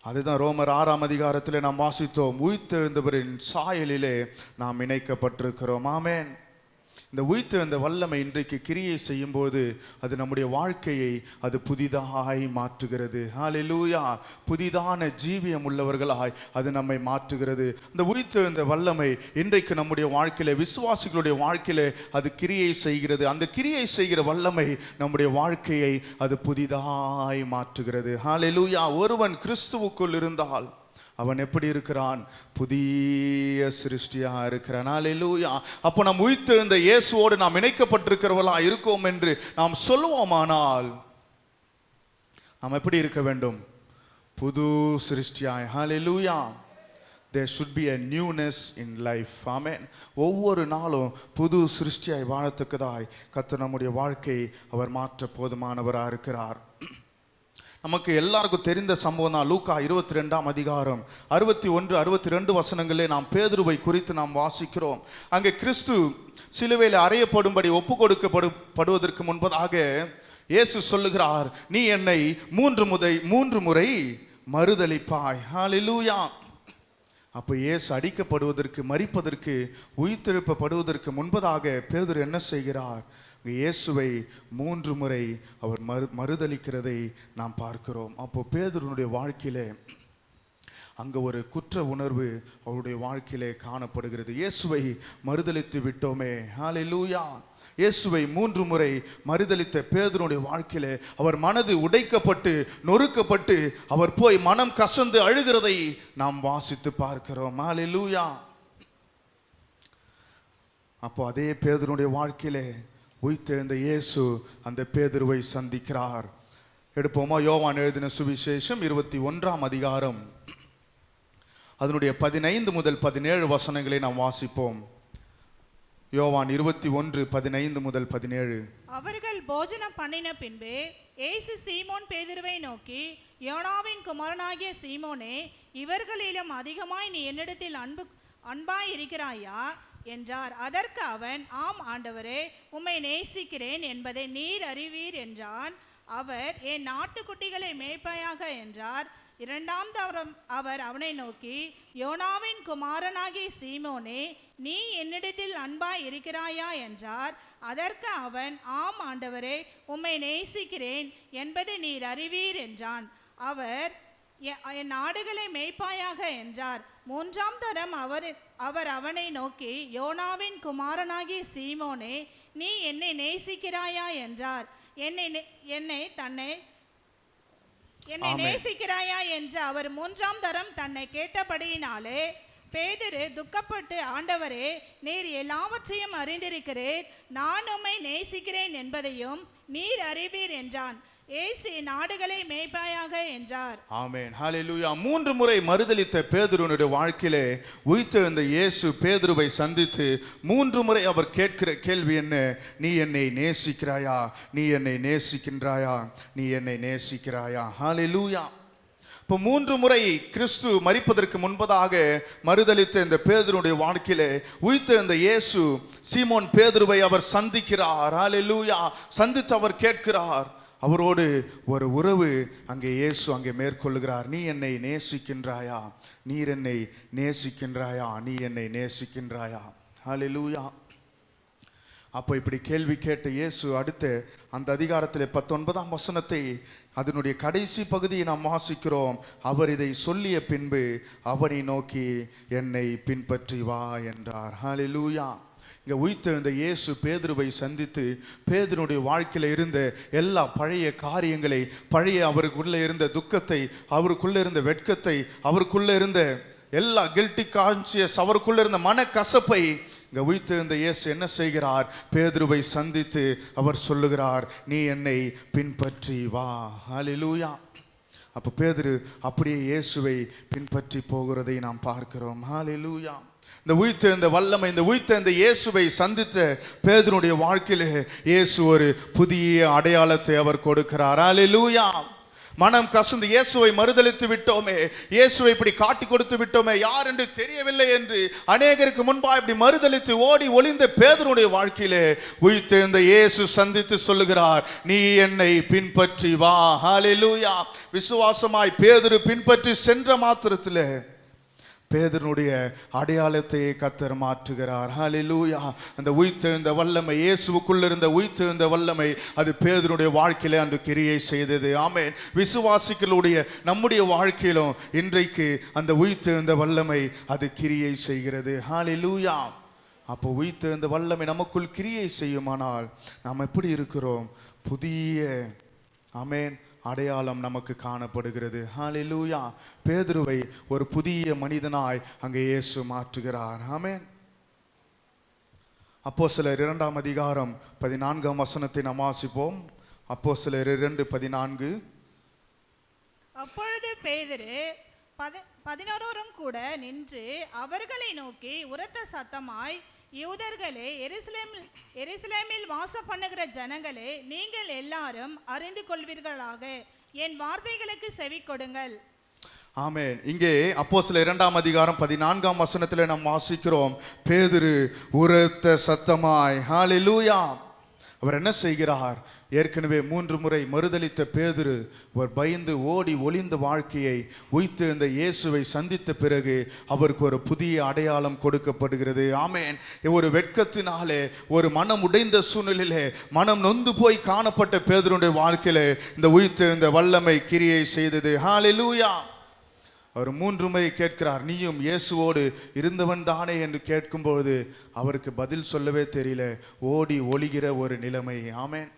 அதுதான் ரோமர் 6ஆம் அதிகாரத்திலே நாம் வாசித்தோம். உயிர்த்தெழுந்தவரின் சாயலிலே நாம் இணைக்கப்பட்டிருக்கிறோம். ஆமென். இந்த உயிர்த்தெழுந்த வல்லமை இன்றைக்கு கிரியை செய்யும்போது அது நம்முடைய வாழ்க்கையை அது புதிதாய் மாற்றுகிறது. ஹல்லேலூயா. புதிதான ஜீவியம் உள்ளவர்களாய் அது நம்மை மாற்றுகிறது. இந்த உயிர்த்தெழுந்த வல்லமை இன்றைக்கு நம்முடைய வாழ்க்கையில, விசுவாசிகளுடைய வாழ்க்கையில அது கிரியை செய்கிறது. அந்த கிரியை செய்கிற வல்லமை நம்முடைய வாழ்க்கையை அது புதிதாய் மாற்றுகிறது. ஹல்லேலூயா. ஒருவன் கிறிஸ்துவுக்குள் இருந்தால் அவன் எப்படி இருக்கிறான்? புதிய சிருஷ்டியா இருக்கிறான். அல்லேலூயா. அப்போ நாம் உயிர்த்தெழுந்த இயேசுவோடு நாம் இணைக்கப்பட்டிருக்கிறவர்களா இருக்கோம் என்று நாம் சொல்லுவோமானால் நாம் எப்படி இருக்க வேண்டும்? புது சிருஷ்டியாய். அல்லேலூயா. There should be a newness in life. Amen. ஒவ்வொரு நாளும் புது சிருஷ்டியாய் வாழத்தக்கதாய் கர்த்தர் நம்முடைய வாழ்க்கையை அவர் மாற்ற போதுமானவராக இருக்கிறார். நமக்கு எல்லாருக்கும் தெரிந்த சம்பவம் தான். லூக்கா 22ஆம் அதிகாரம் 61, 62 வசனங்களே நாம் பேதுருவை குறித்து நாம் வாசிக்கிறோம். அங்கே கிறிஸ்து சிலுவையில் அறையப்படும்படி ஒப்பு கொடுக்கப்படுவதற்கு முன்பதாக இயேசு சொல்லுகிறார், நீ என்னை மூன்று முறை மறுதலிப்பாய். ஹல்லேலூயா. அப்போ இயேசு அடிக்கப்படுவதற்கு, மரிப்பதற்கு, உயிர்த்தெழுப்பப்படுவதற்கு முன்பதாக பேதுரு என்ன செய்கிறார்? இயேசுவை 3 முறை அவர் மறுதலிக்கிறதை நாம் பார்க்கிறோம். அப்போ பேதுருனுடைய வாழ்க்கையிலே அங்கே ஒரு குற்ற உணர்வு அவருடைய வாழ்க்கையிலே காணப்படுகிறது. இயேசுவை மறுதலித்து விட்டோமே. ஹல்லேலூயா. இயேசுவை 3 முறை மறுதலித்த பேதுருனுடைய வாழ்க்கையிலே அவர் மனது உடைக்கப்பட்டு நொறுக்கப்பட்டு அவர் போய் மனம் கசந்து அழுகிறதை நாம் வாசித்து பார்க்கிறோம். ஹல்லேலூயா. அப்போ அதே பேதுருனுடைய வாழ்க்கையிலே உயிர்த்தெழுந்த இயேசு அந்த பேதுருவை சந்திக்கிறார். எடுப்போமா? யோவான் எழுதின சுவிசேஷம் 21ஆம் அதிகாரம் அதனுடைய 15 முதல் 17 வசனங்களை நாம் வாசிப்போம். யோவான் 21:15 முதல் 17. அவர்கள் போஜனம் பண்ணின பின்பு இயேசு சீமோன் பேதுருவை நோக்கி, யோனாவின் குமாரனாகிய சீமோனே, இவர்களிலும் அதிகமாய் நீ என்னிடத்தில் அன்பாய் இருக்கிறாயா என்றார். அதற்கு அவன், ஆம் ஆண்டவரே, உம்மை நேசிக்கிறேன் என்பதை நீர் அறிவீர் என்றான். அவர், என் நாட்டுக்குட்டிகளை மேய்ப்பாயாக என்றார். 2ஆம் தரம் அவர் அவனை நோக்கி, யோனாவின் குமாரனாகிய சீமோனே, நீ என்னிடத்தில் அன்பாய் இருக்கிறாயா என்றார். அதற்கு அவன், ஆம் ஆண்டவரே, உம்மை நேசிக்கிறேன் என்பதை நீர் அறிவீர் என்றான். அவர், என் நாடுகளை மேய்ப்பாயாக என்றார். 3ஆம் தரம் அவர் அவனை நோக்கி, யோனாவின் குமாரனாகிய சீமோனே, நீ என்னை நேசிக்கிறாயா என்றார். என்னை நேசிக்கிறாயா என்று அவர் 3ஆம் தரம் தன்னை கேட்டபடியினாலே பேதுரு துக்கப்பட்டு, ஆண்டவரே, நீர் எல்லாவற்றையும் அறிந்திருக்கிறீர், நான் உம்மை நேசிக்கிறேன் என்பதையும் நீர் அறிவீர் என்றான். இயேசு நாடுகளை மேய்ப்பாயாக என்றார். ஆமென். ஹல்லேலூயா. 3 முறை மறுதலித்த பேதுருனுடைய வாழ்க்கையிலே உயிர்த்தெழுந்த இயேசு பேதுருவை சந்தித்து 3 முறை அவர் கேட்கிற கேள்வி என்ன? நீ என்னை நேசிக்கிறாயா? நீ என்னை நேசிக்கின்றாயா? நீ என்னை நேசிக்கிறாயா? ஹல்லேலூயா. இப்போ 3 முறை கிறிஸ்து மரிப்பதற்கு முன்பதாக மறுதலித்த இந்த பேதுருனுடைய வாழ்க்கையிலே உயிர்த்தெழுந்த இயேசு சீமோன் பேதுருவை அவர் சந்திக்கிறார். ஹல்லேலூயா. சந்தித்து அவர் கேட்கிறார். அவரோடு ஒரு உறவு அங்கே இயேசு அங்கே மேற்கொள்ளுகிறார். நீ என்னை நேசிக்கின்றாயா? நீர் என்னை நேசிக்கின்றாயா? நீ என்னை நேசிக்கின்றாயா? ஹல்லேலூயா. அப்போ இப்படி கேள்வி கேட்ட இயேசு அடுத்த அந்த அதிகாரத்தில் 19ஆம் வசனத்தை அதனுடைய கடைசி பகுதியை நாம் வாசிக்கிறோம். அவர் இதை சொல்லிய பின்பு அவனை நோக்கி, என்னை பின்பற்றி வா என்றார். ஹல்லேலூயா. இங்கே உயிர்த்தெழுந்த இயேசு பேதுருவை சந்தித்து பேதுருடைய வாழ்க்கையில் இருந்த எல்லா பழைய காரியங்களை, பழைய அவருக்குள்ளே இருந்த துக்கத்தை, அவருக்குள்ளே இருந்த வெட்கத்தை, அவருக்குள்ளே இருந்த எல்லா கில்ட்டி கான்சியஸ், அவருக்குள்ளே இருந்த மன கசப்பை இங்க உயிர்த்தெழுந்த இயேசு என்ன செய்கிறார்? பேதுருவை சந்தித்து அவர் சொல்லுகிறார், நீ என்னை பின்பற்றி வா. ஹல்லேலூயா. அப்போ பேதுரு அப்படியே இயேசுவை பின்பற்றி போகிறதை நாம் பார்க்கிறோம். ஹல்லேலூயா. இந்த உயிர்த்தெழுந்த வல்லமை, இந்த உயிர்த்தெழுந்த இயேசுவை சந்தித்த பேதுருடைய வாழ்க்கையிலே இயேசு ஒரு புதிய அடையாளத்தை அவர் கொடுக்கிறார். ஹல்லேலூயா. மனம் கசந்து இயேசுவை மறுதலித்து விட்டோமே, இயேசுவை இப்படி காட்டி கொடுத்து விட்டோமே, யார் என்று தெரியவில்லை என்று அநேகருக்கு முன்பாக இப்படி மறுதலித்து ஓடி ஒளிந்த பேதுருடைய வாழ்க்கையிலே உயிர்த்தெழுந்த இயேசு சந்தித்து சொல்லுகிறார், நீ என்னை பின்பற்றி வா. ஹல்லேலூயா. விசுவாசமாய் பேதுரு பின்பற்றி சென்ற மாத்திரத்திலே பேதுருடைய அடையாளத்தை கர்த்தர் மாற்றுகிறார். ஹல்லேலூயா. அந்த உயிர்த்தெழுந்த வல்லமை, இயேசுவுக்குள்ள இருந்த உயிர்த்தெழுந்த வல்லமை, அது பேதுருடைய வாழ்க்கையில அந்த கிரியை செய்தது. ஆமென். விசுவாசிகளுடைய நம்முடைய வாழ்க்கையிலும் இன்றைக்கு அந்த உயிர்த்தெழுந்த வல்லமை அது கிரியை செய்கிறது. ஹல்லேலூயா. அப்போ உயிர்த்தெழுந்த வல்லமை நமக்குள் கிரியை செய்யுமானால் நாம் எப்படி இருக்கிறோம்? புதிய ஆமென் அடையாளம் நமக்கு காணப்படுகிறது. ஹல்லேலூயா. பேதுருவை ஒரு புதிய மனிதனாய் அங்கே இயேசு மாற்றுகிறார். ஆமென். அப்போஸ்தலர் 2 அதிகாரம் 14 வசனத்தை நாம் வாசிப்போம். அப்போஸ்தலர் 2:14. அப்பொழுது பேதுரு 11 கூட நின்று அவர்களை நோக்கி உரத்த சத்தமாய், யூதர்களே, எருசலேமில் வாசம் பண்ணுகிற ஜனங்களே, நீங்கள் எல்லாரும் அறிந்து கொள்வீர்களாக, என் வார்த்தைகளுக்கு செவி கொடுங்கள். ஆமென். இங்கே அப்போஸ்தலர் 2 அதிகாரம் 14 வசனத்தில் நாம் வாசிக்கிறோம், பேதுரு உரத்த சத்தமாய். ஹல்லேலூயா. அவர் என்ன செய்கிறார்? ஏற்கனவே 3 முறை மறுதலித்த பேதுரு அவர் பயந்து ஓடி ஒளிந்த வாழ்க்கையை உயிர்த்தெழுந்த இயேசுவை சந்தித்த பிறகு அவருக்கு ஒரு புதிய அடையாளம் கொடுக்கப்படுகிறது. ஆமென். ஒரு வெட்கத்தினாலே, ஒரு மனம் உடைந்த சூழ்நிலையிலே மனம் நொந்து போய் காணப்பட்ட பேதுருடைய வாழ்க்கையிலே இந்த உயிர்த்தெழுந்த வல்லமை கிரியை செய்தது. ஹல்லேலூயா. அவர் 3 முறை கேட்கிறார், நீயும் இயேசுவோடு இருந்தவன் தானே என்று கேட்கும்போது அவருக்கு பதில் சொல்லவே தெரியல. ஓடி ஒளிகிற ஒரு நிலைமை. ஆமென்.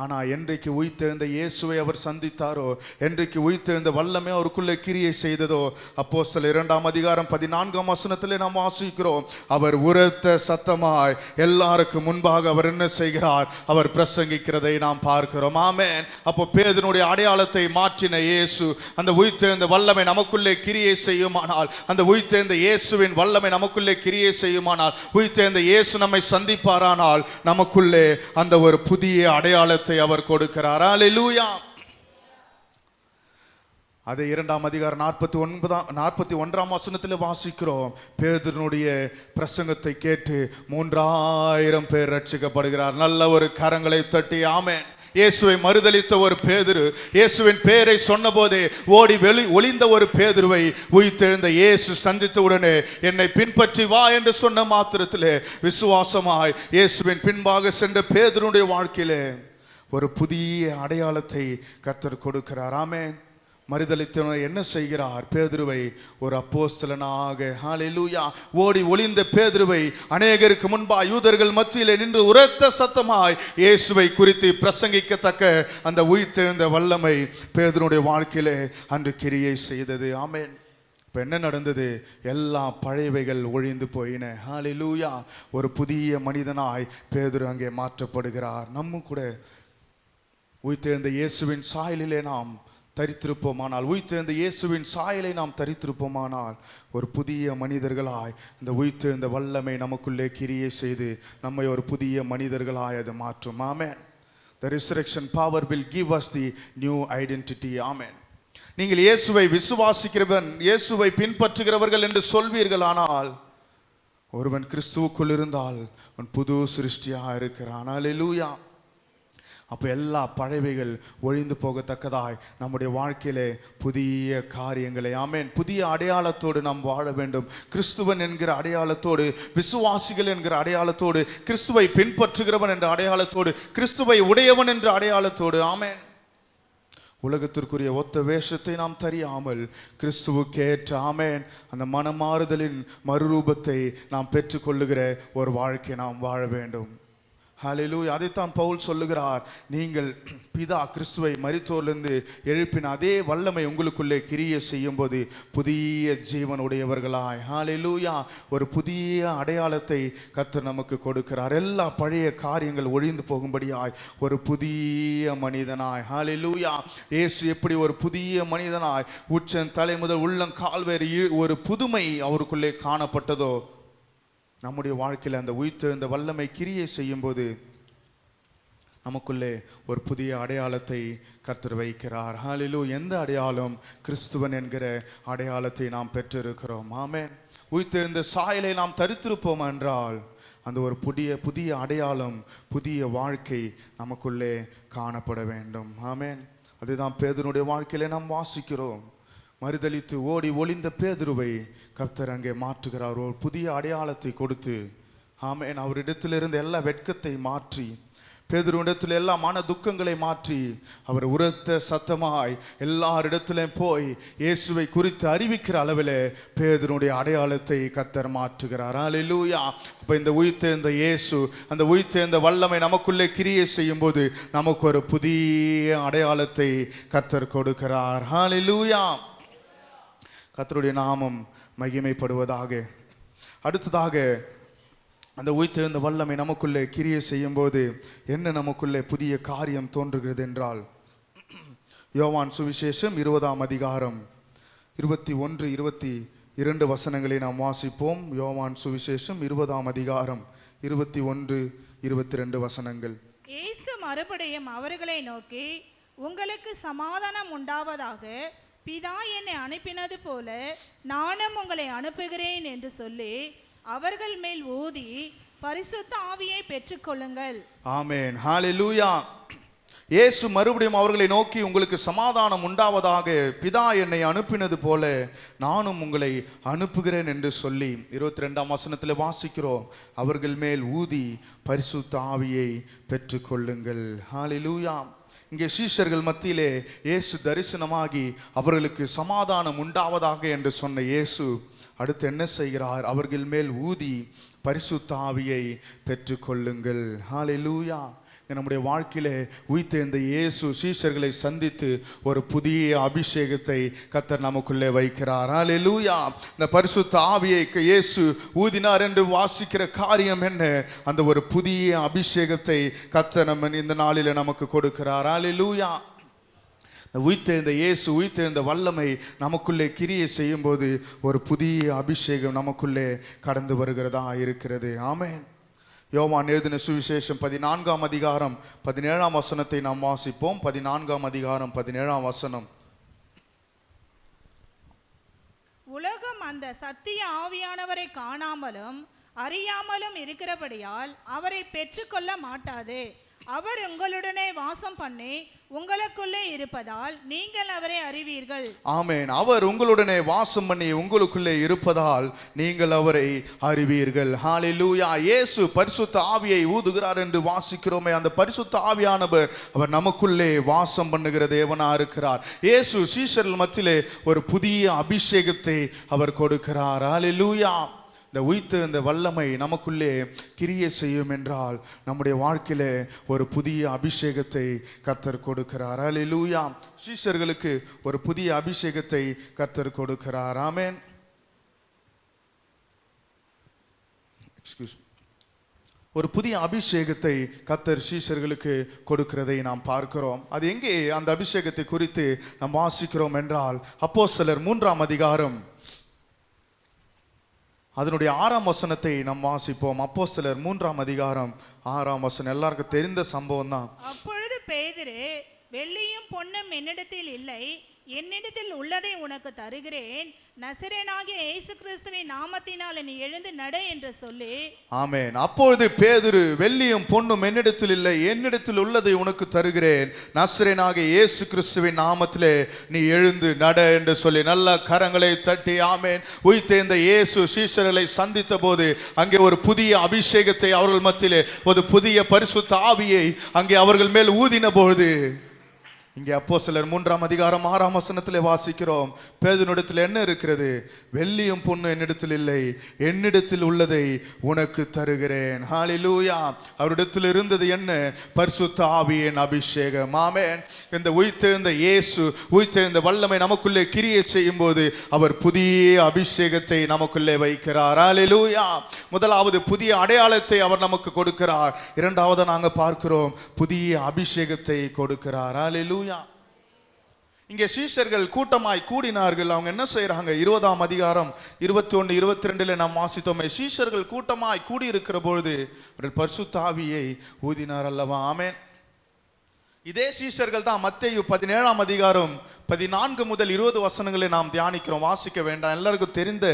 ஆனால் என்றைக்கு உயிர்த்தெழுந்த இயேசுவை அவர் சந்தித்தாரோ, என்றைக்கு உயிர்த்தெழுந்த வல்லமை அவருக்குள்ளே கிரியை செய்ததோ, அப்போஸ்தலர் 2 அதிகாரம் 14 வசனத்திலே நாம் வாசிக்கிறோம், அவர் உரத்த சத்தமாய் எல்லாருக்கும் முன்பாக அவர் என்ன செய்கிறார்? அவர் பிரசங்கிக்கிறதை நாம் பார்க்கிறோம். ஆமென். அப்போ பேதுருடைய அடையாளத்தை மாற்றின இயேசு அந்த உயிர்த்தெழுந்த வல்லமை நமக்குள்ளே கிரியை செய்யுமானால், அந்த உயிர்த்தெழுந்த இயேசுவின் வல்லமை நமக்குள்ளே கிரியை செய்யுமானால், உயிர்த்தெழுந்த இயேசு நம்மை சந்திப்பாரானால் நமக்குள்ளே அந்த ஒரு புதிய அடையாளத்தை அவர் கொடுக்கிறார். ஹல்லேலூயா. அதை 2 அதிகாரம் 41 வசனத்தில் வாசிக்கிறோம். பேதுருடைய பிரசங்கத்தை கேட்டு 3000 பேர் ரட்சிக்கப்படுகிறார். நல்ல ஒரு கரங்களை தட்டி ஆமென். இயேசுவை மறுதலித்த ஒரு பேதுரு, இயேசுவின் பெயரை சொன்ன போதே ஓடி ஒளிந்த ஒரு பேதுருவை உயிர்த்தெழுந்த இயேசு சந்தித்த உடனே என்னை பின்பற்றி வா என்று சொன்ன மாத்திரத்திலே விசுவாசமாய் இயேசுவின் பின்பாக சென்ற பேதுருடைய வாழ்க்கையிலே ஒரு புதிய அடையாளத்தை கர்த்தர் கொடுக்கிறார். ஆமென். மறுதலித்தவன் என்ன செய்கிறார்? பேதுருவை ஒரு அப்போஸ்தலனாக, ஹல்லேலூயா, ஓடி ஒளிந்த பேதுருவை அநேகருக்கு முன்பாக யூதர்கள் மத்தியிலே நின்று உரத்த சத்தமாய் இயேசுவை குறித்து பிரசங்கிக்கத்தக்க அந்த உயிர்த்தெழுந்த வல்லமை பேதுருடைய வாழ்க்கையிலே அன்று கிரியை செய்தது. ஆமென். இப்போ என்ன நடந்தது? எல்லா பழையவைகள் ஒழிந்து போயின. ஹல்லேலூயா. ஒரு புதிய மனிதனாய் பேதுரு அங்கே மாற்றப்படுகிறார். நம்ம கூட உயிர்த்தெழுந்த இயேசுவின் சாயலிலே நாம் தரித்திருப்போமானால், உயிர்த்தெழுந்த இயேசுவின் சாயலை நாம் தரித்திருப்போமானால் ஒரு புதிய மனிதர்களாய் இந்த உயிர்த்தெழுந்த வல்லமை நமக்குள்ளே கிரியை செய்து நம்மை ஒரு புதிய மனிதர்களாய் அது மாற்றும். ஆமென். The resurrection power will give us the new identity. ஆமென். நீங்கள் இயேசுவை விசுவாசிக்கிறவன், இயேசுவை பின்பற்றுகிறவர்கள் என்று சொல்வீர்களானால், ஒருவன் கிறிஸ்துவுக்குள் இருந்தால் அவன் புது சிருஷ்டியாக இருக்கிறான். ஹல்லேலூயா. அப்போ எல்லா பழையவைகள் ஒழிந்து போகத்தக்கதாய் நம்முடைய வாழ்க்கையிலே புதிய காரியங்களை, ஆமென், புதிய அடையாளத்தோடு நாம் வாழ வேண்டும். கிறிஸ்துவன் என்கிற அடையாளத்தோடு, விசுவாசிகள் என்கிற அடையாளத்தோடு, கிறிஸ்துவை பின்பற்றுகிறவன் என்ற அடையாளத்தோடு, கிறிஸ்துவை உடையவன் என்ற அடையாளத்தோடு. ஆமென். உலகத்திற்குரிய ஒத்த வேஷத்தை நாம் தெரியாமல் கிறிஸ்துவுக்கேற்ற, ஆமென், அந்த மனமாறுதலின் மறுரூபத்தை நாம் பெற்றுக்கொள்ளுகிற ஒரு வாழ்க்கை நாம் வாழ வேண்டும். ஹல்லேலூயா. அதைத்தான் பவுல் சொல்லுகிறார், நீங்கள் பிதா கிறிஸ்துவை மரித்தோரிலிருந்து எழுப்பின அதே வல்லமை உங்களுக்குள்ளே கிரியை செய்யும் போது புதிய ஜீவனுடையவர்களாய், ஹல்லேலூயா, ஒரு புதிய அடையாளத்தை கர்த்தர் நமக்கு கொடுக்கிறார். எல்லா பழைய காரியங்கள் ஒழிந்து போகும்படியாய் ஒரு புதிய மனிதனாய், ஹல்லேலூயா. இயேசு எப்படி ஒரு புதிய மனிதனாய் உச்சன் தலை முதல் உள்ளம் கால்வேறு ஒரு புதுமை அவருக்குள்ளே காணப்பட்டதோ, நம்முடைய வாழ்க்கையில் அந்த உயிர்த்தெழுந்த வல்லமை கிரியை செய்யும் போது நமக்குள்ளே ஒரு புதிய அடையாளத்தை கர்த்தர் வைக்கிறார். ஹல்லேலூயா. எந்த அடையாளம்? கிறிஸ்துவன் என்கிற அடையாளத்தை நாம் பெற்றிருக்கிறோம். ஆமென். உயிர்த்தெழுந்த சாயலை நாம் தரித்திருப்போம் என்றால் அந்த ஒரு புதிய அடையாளம், புதிய வாழ்க்கை நமக்குள்ளே காணப்பட வேண்டும். ஆமென். அதுதான் பேதுருடைய வாழ்க்கையிலே நாம் வாசிக்கிறோம். மறுதலித்து ஓடி ஒளிந்த பேதுருவை கர்த்தர் அங்கே மாற்றுகிறார், ஒரு புதிய அடையாளத்தை கொடுத்து. ஆமென். அவரிடத்திலிருந்து எல்லா வெட்கத்தை மாற்றி, பேதுருவிடத்தில் எல்லா மன துக்கங்களை மாற்றி, அவர் உரத்த சத்தமாய் எல்லாரிடத்திலும் போய் இயேசுவை குறித்து அறிவிக்கிற அளவில் பேதுருடைய அடையாளத்தை கர்த்தர் மாற்றுகிறார். ஹல்லேலூயா. அப்போ இந்த உயிர்த்தெழுந்த இயேசு, அந்த உயிர்த்தெழுந்த வல்லமை நமக்குள்ளே கிரியை செய்யும் போது நமக்கு ஒரு புதிய அடையாளத்தை கர்த்தர் கொடுக்கிறார். ஹல்லேலூயா. கர்த்தருடைய நாமம் மகிமைப்படுவதாக. அடுத்ததாக, அந்த உயிர்த்தெழுந்த வல்லமை நமக்குள்ளே கிரியை செய்யும் போது என்ன நமக்குள்ளே புதிய காரியம் தோன்றுகிறது என்றால், யோவான் சுவிசேஷம் 20ஆம் அதிகாரம் 21, 22 வசனங்களை நாம் வாசிப்போம். யோவான் சுவிசேஷம் 20ஆம் அதிகாரம் 21, 22 வசனங்கள். இயேசு மறுபடியும் அவர்களை நோக்கி, உங்களுக்கு சமாதானம் உண்டாவதாக, பிதா என்னை அனுப்பினது போல நானும் உங்களை அனுப்புகிறேன் என்று சொல்லி அவர்கள் மேல் ஊதி பரிசுத்த ஆவியை பெற்றுக்கொள்ளுங்கள். ஆமென். ஹல்லேலூயா. இயேசு மறுபடியும் அவர்களை நோக்கி, உங்களுக்கு சமாதானம் உண்டாவதாக, பிதா என்னை அனுப்பினது போல நானும் உங்களை அனுப்புகிறேன் என்று சொல்லி 22ஆம் வசனத்தில் வாசிக்கிறோம், அவர்கள் மேல் ஊதி பரிசுத்த ஆவியை பெற்றுக்கொள்ளுங்கள். ஹல்லேலூயா. இங்கே சீஷர்கள் மத்தியிலே இயேசு தரிசனமாகி அவர்களுக்கு சமாதானம் உண்டாவதாக என்று சொன்ன இயேசு அடுத்து என்ன செய்கிறார்? அவர்கள் மேல் ஊதி பரிசுத்த ஆவியை பெற்றுக்கொள்ளுங்கள். ஹல்லேலூயா. நம்முடைய வாழ்க்கையிலே உயிர்த்தெழுந்த இயேசு சீஷர்களை சந்தித்து ஒரு புதிய அபிஷேகத்தை கர்த்தர் நமக்குள்ளே வைக்கிறார். ஹல்லேலூயா. இந்த பரிசுத்த ஆவியை இயேசு ஊதினார் என்று வாசிக்கிற காரியம் என்ன? அந்த ஒரு புதிய அபிஷேகத்தை கர்த்தர் நம்ம இந்த நாளிலே நமக்கு கொடுக்கிறார். ஹல்லேலூயா. உயிர்த்தெழுந்த இயேசு, உயிர்த்தெழுந்த வல்லமை நமக்குள்ளே கிரியை செய்யும் போது ஒரு புதிய அபிஷேகம் நமக்குள்ளே கடந்து வருகிறதா இருக்கிறது. ஆமென். யோவான் எழுதின சுவிசேஷம் 14ஆம் அதிகாரம் 17ஆம் வசனத்தை நாம் வாசிப்போம். 14ஆம் அதிகாரம் 17ஆம் வசனம். உலகம் அந்த சத்திய ஆவியானவரை காணாமலும் அறியாமலும் இருக்கிறபடியால் அவரை பெற்றுக்கொள்ள மாட்டாது. அவர் உங்களுடனே வாசம் பண்ணி உங்களுக்குள்ளே இருப்பதால் நீங்கள் அவரை அறிவீர்கள். ஆமென். அவர் உங்களுடனே வாசம் பண்ணி உங்களுக்குள்ளே இருப்பதால் நீங்கள் அவரை அறிவீர்கள். ஹல்லேலூயா. இயேசு பரிசுத்த ஆவியை ஊதுகிறார் என்று வாசிக்கிறோமே, அந்த பரிசுத்த ஆவியானவர் அவர் நமக்குள்ளே வாசம் பண்ணுகிற தேவனா இருக்கிறார். இயேசு சீஷர்கள் மத்தியிலே ஒரு புதிய அபிஷேகத்தை அவர் கொடுக்கிறார். ஹல்லேலூயா. இந்த உயிர்த்தெழுந்த வல்லமை நமக்குள்ளே கிரியை செய்யும் என்றால் நம்முடைய வாழ்க்கையிலே ஒரு புதிய அபிஷேகத்தை கர்த்தர் கொடுக்கிறார். ஹல்லேலூயா. சீஷர்களுக்கு ஒரு புதிய அபிஷேகத்தை கர்த்தர் கொடுக்கிறார். ஆமென். ஒரு புதிய அபிஷேகத்தை கர்த்தர் சீஷர்களுக்கு கொடுக்கிறதை நாம் பார்க்கிறோம். அது எங்கே அந்த அபிஷேகத்தை குறித்து நாம் வாசிக்கிறோம் என்றால், அப்போஸ்தலர் 3ஆம் அதிகாரம் அதனுடைய 6ஆம் வசனத்தை நாம் வாசிப்போம். அப்போஸ்தலர் 3ஆம் அதிகாரம் 6ஆம் வசனம் எல்லாருக்கும் தெரிந்த சம்பவம் தான். அப்பொழுது பேதுரு, வெள்ளியும் பொன்னும் என்னிடத்தில் இல்லை, என்னிடத்தில் உள்ளதை உனக்கு தருகிறேன், நசரேயனாகிய இயேசு கிறிஸ்துவின் நாமத்தினால் நீ எழுந்து நட என்று சொல்லி. ஆமென். அப்பொழுது பேதுரு, வெள்ளியும் பொன்னும் என்னிடத்தில் இல்லை, என்னிடத்தில் உள்ளதை உனக்கு தருகிறேன், நசரேயனாகிய இயேசு கிறிஸ்துவின் நாமத்திலே நீ எழுந்து நட என்று சொல்லி நல்ல கரங்களை தட்டி ஆமென். உயிர்த்தெழுந்த இயேசு சீஷர்களை சந்தித்த போது அங்கே ஒரு புதிய அபிஷேகத்தை அவர்கள் மத்தியிலே, ஒரு புதிய பரிசுத்த ஆவியை அங்கே அவர்கள் மேல் ஊதின பொழுது இங்கே அப்போஸ்தலர் 3ஆம் அதிகாரம் 6ஆம் வசனத்திலே வாசிக்கிறோம், பேதுருவிடத்தில் என்ன இருக்கிறது? வெள்ளியும் பொன்னும் என்னிடத்தில் இல்லை, என்னிடத்தில் உள்ளதை உனக்கு தருகிறேன். ஹல்லேலூயா. அவரிடத்தில் இருந்தது என்ன? பரிசுத்த ஆவியின் அபிஷேகம். ஆமென். இந்த உயிர்த்தெழுந்த இயேசு, உயிர்த்தெழுந்த வல்லமை நமக்குள்ளே கிரியை செய்யும் போது அவர் புதிய அபிஷேகத்தை நமக்குள்ளே வைக்கிறார். ஹல்லேலூயா. முதலாவது புதிய அடையாளத்தை அவர் நமக்கு கொடுக்கிறார். இரண்டாவது நாங்கள் பார்க்கிறோம், புதிய அபிஷேகத்தை கொடுக்கிறார். ஹல்லேலூயா. இங்கே சீஷர்கள் கூட்டமாய் கூடினார்கள். அவங்க என்ன செய்யறாங்க? 20ஆம் அதிகாரம் 21, 22 நாம் வாசித்தோமே. சீஷர்கள் கூட்டமாய் கூடி இருக்கிற பொழுது பரிசுத்த ஆவியை ஊதினார் அல்லவா? ஆமென். இதே சீஷர்கள் தான் மத்தேயு 17ஆம் அதிகாரம் 14 முதல் 20 வசனங்களை நாம் தியானிக்கிறோம். வாசிக்க வேண்டாம், எல்லாருக்கும் தெரிந்த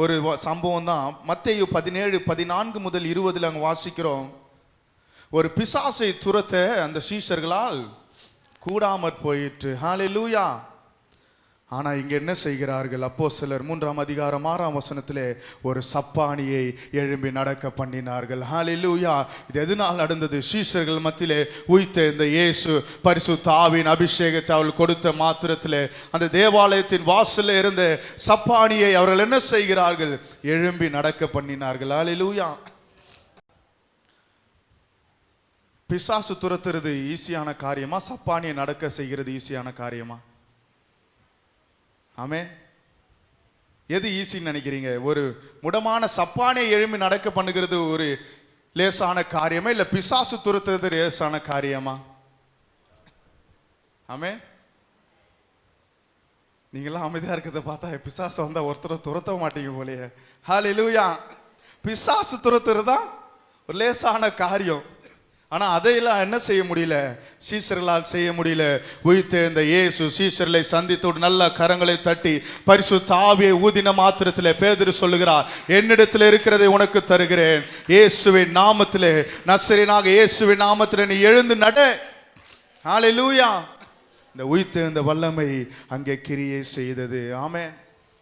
ஒரு சம்பவம் தான். மத்தேயு 17, 14 முதல் 20 அங்க வாசிக்கிறோம். ஒரு பிசாசை துரத்த அந்த சீஷர்களால் கூடாமற் போயிற்று. ஹல்லேலூயா. ஆனா இங்க என்ன செய்கிறார்கள்? அப்போஸ்தலர் 3ஆம் அதிகாரம் 6ஆம் வசனத்திலே ஒரு சப்பானியை எழும்பி நடக்க பண்ணினார்கள். ஹல்லேலூயா. இது எதனால் நடந்தது? சீஷர்கள் மத்தியிலே உயிர்த்தெழுந்த இயேசு பரிசுத்த ஆவியின் அபிஷேகத்தை அவர்கள் கொடுத்த மாத்திரத்திலே அந்த தேவாலயத்தின் வாசல்ல இருந்த சப்பானியை அவர்கள் என்ன செய்கிறார்கள்? எழும்பி நடக்க பண்ணினார்கள். ஹல்லேலூயா. பிசாசு துரத்துறது ஈஸியான காரியமா? சப்பானியை நடக்க செய்கிறது ஈஸியான காரியமா? ஆமென். எது ஈஸின்னு நினைக்கிறீங்க? ஒரு முடமான சப்பானியை எழும்பி நடக்க பண்ணுகிறது ஒரு லேசான காரியமா, இல்ல பிசாசு துரத்துறது லேசான காரியமா? ஆமென். நீங்களாம் அமைதியா இருக்கிறத பார்த்தா பிசாசு வந்தா ஒருத்தர் துரத்த மாட்டீங்க போலயே. ஹல்லேலூயா. பிசாசு துரத்துறதா ஒரு லேசான காரியம். ஆனா அதையெல்லாம் என்ன செய்ய முடியல? சீஷர்களால் செய்ய முடியல. உயிர்த்தெழுந்த இயேசு சீஷர்களை சந்தித்து நல்ல கரங்களை தட்டி பரிசுத்த ஆவியை ஊதின மாத்திரத்திலே பேதுரு சொல்லுகிறார், என்னிடத்தில் இருக்கிறதை உனக்கு தருகிறேன். இயேசுவின் நாமத்திலே, நசரேயனாக இயேசுவின் நாமத்திலே நீ எழுந்து நட. ஹல்லேலூயா. இந்த உயிர்த்தெழுந்த வல்லமை அங்கே கிரியை செய்தது. ஆமென்.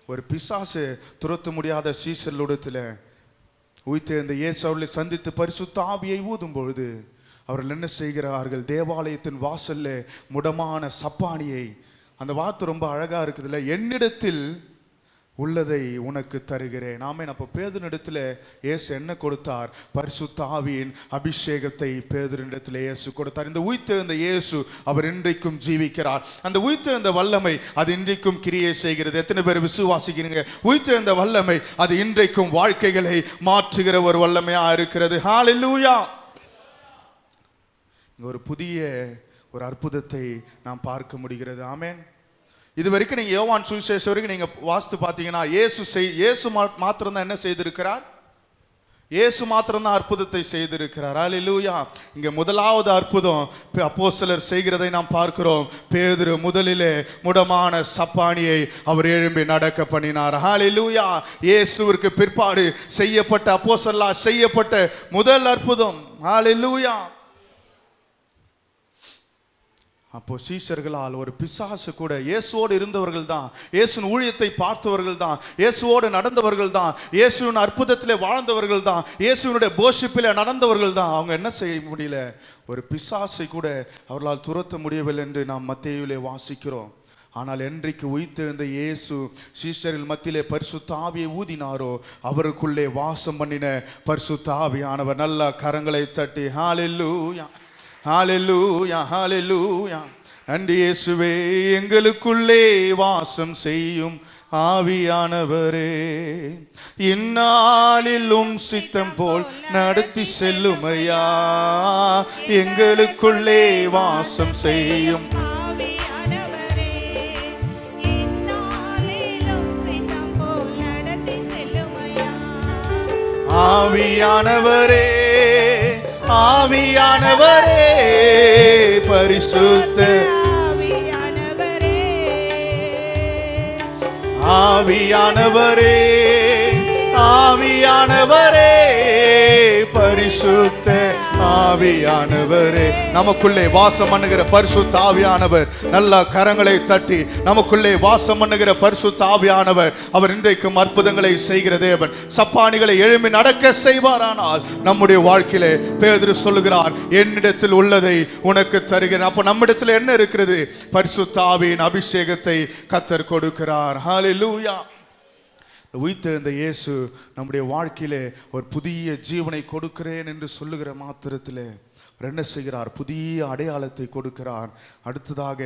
ஒரு பிசாசு துரத்த முடியாத சீஷர்களுடத்தில் உயிர்த்தெழுந்த இயேசு அவர்களை சந்தித்து பரிசுத்த ஆவியை ஊதும் பொழுது அவர்கள் என்ன செய்கிறார்கள்? தேவாலயத்தின் வாசல்ல முடமான சப்பானியை, அந்த வார்த்தை ரொம்ப அழகா இருக்குதுல்ல, என்னிடத்தில் உள்ளதை உனக்கு தருகிறேன். ஆமென். அப்போ பேதுருவிடத்தில் இயேசு என்ன கொடுத்தார்? பரிசுத்த ஆவியின் அபிஷேகத்தை பேதுருவிடத்தில் இயேசு கொடுத்தார். இந்த உயிர்த்தெழுந்த இயேசு அவர் இன்றைக்கும் ஜீவிக்கிறார். அந்த உயிர்த்தெழுந்த வல்லமை அது இன்றைக்கும் கிரியை செய்கிறது. எத்தனை பேர் விசுவாசிக்கிறீங்க? உயிர்த்தெழுந்த வல்லமை அது இன்றைக்கும் வாழ்க்கைகளை மாற்றுகிற ஒரு வல்லமையா இருக்கிறது. ஹல்லேலூயா. ஒரு புதிய ஒரு அற்புதத்தை நாம் பார்க்க முடிகிறது. ஆமென். இது வரைக்கும் நீங்க யோவான் சுவிசேஷம் வரைக்கும் நீங்க வாசித்து பார்த்தீங்கன்னா இயேசு மாத்திரம் தான் என்ன செய்திருக்கிறார்? இயேசு மாத்திரம் தான் அற்புதத்தை செய்திருக்கிறார். ஹல்லேலூயா. இங்க முதலாவது அற்புதம் அப்போஸ்தலர் செய்கிறதை நாம் பார்க்கிறோம். பேதுரு முதலிலே முடமான சப்பானியை அவர் எழும்பி நடக்க பண்ணினார். ஹல்லேலூயா. இயேசுவிற்கு பிற்பாடு செய்யப்பட்ட அப்போஸ்தலரால் செய்யப்பட்ட முதல் அற்புதம். ஹல்லேலூயா. அப்போ சீஷர்களால் ஒரு பிசாசு கூட, இயேசுவோடு இருந்தவர்கள் தான், இயேசுவின் ஊழியத்தை பார்த்தவர்கள் தான், இயேசுவோடு நடந்தவர்கள் தான், இயேசுவின் அற்புதத்திலே வாழ்ந்தவர்கள் தான், இயேசுவினுடைய போஷிப்பிலே நடந்தவர்கள் தான், அவங்க என்ன செய்ய முடியல? ஒரு பிசாசை கூட அவர்களால் துரத்த முடியவில்லை என்று நாம் மத்தேயுவிலே வாசிக்கிறோம். ஆனால் என்றைக்கு உயிர்த்தெழுந்த இயேசு சீஷர்கள் மத்தியிலே பரிசுத்த ஆவியை ஊதினாரோ அவருக்குள்ளே வாசம் பண்ணின பரிசுத்த ஆவியானவர் நல்ல கரங்களை தட்டி ஹல்லேலூயா, ஹல்லேலூயா, ஹல்லேலூயா. நன்றி இயேசுவே. எங்களுக்குள்ளே வாசம் செய்யும் ஆவியானவரே, இந்நாளிலும் சித்தம் போல் நடத்தி செல்லுமையா. எங்களுக்குள்ளே வாசம் செய்யும் ஆவியானவரே, ஆவியானவரே, பரிசுத்த ஆவியானவரே, ஆவியானவரே, பரிசுத்த ஆவியானவரே. நமக்குள்ளே வாசம் பண்ணுகிற பரிசுத்த ஆவியானவர், நல்ல கரங்களை தட்டி நமக்குள்ளே வாசம் பண்ணுகிற பரிசுத்த ஆவியானவர், அவர் இன்றைக்கும் அற்புதங்களை செய்கிற தேவன். சப்பானிகளை எழும்பி நடக்க செய்வாரானால் நம்முடைய வாழ்க்கையிலே பேதுரு சொல்லுகிறார், என்னிடத்தில் உள்ளதை உனக்கு தருகிறேன். அப்ப நம்மிடத்தில் என்ன இருக்கிறது? பரிசுத்த ஆவியின் அபிஷேகத்தை கர்த்தர் கொடுக்கிறார். ஹல்லேலூயா. உயிர்த்தெழுந்த இயேசு நம்முடைய வாழ்க்கையிலே ஒரு புதிய ஜீவனை கொடுக்கிறேன் என்று சொல்லுகிற மாத்திரத்திலே என்ன செய்கிறார்? புதிய அடையாளத்தை கொடுக்கிறார். அடுத்ததாக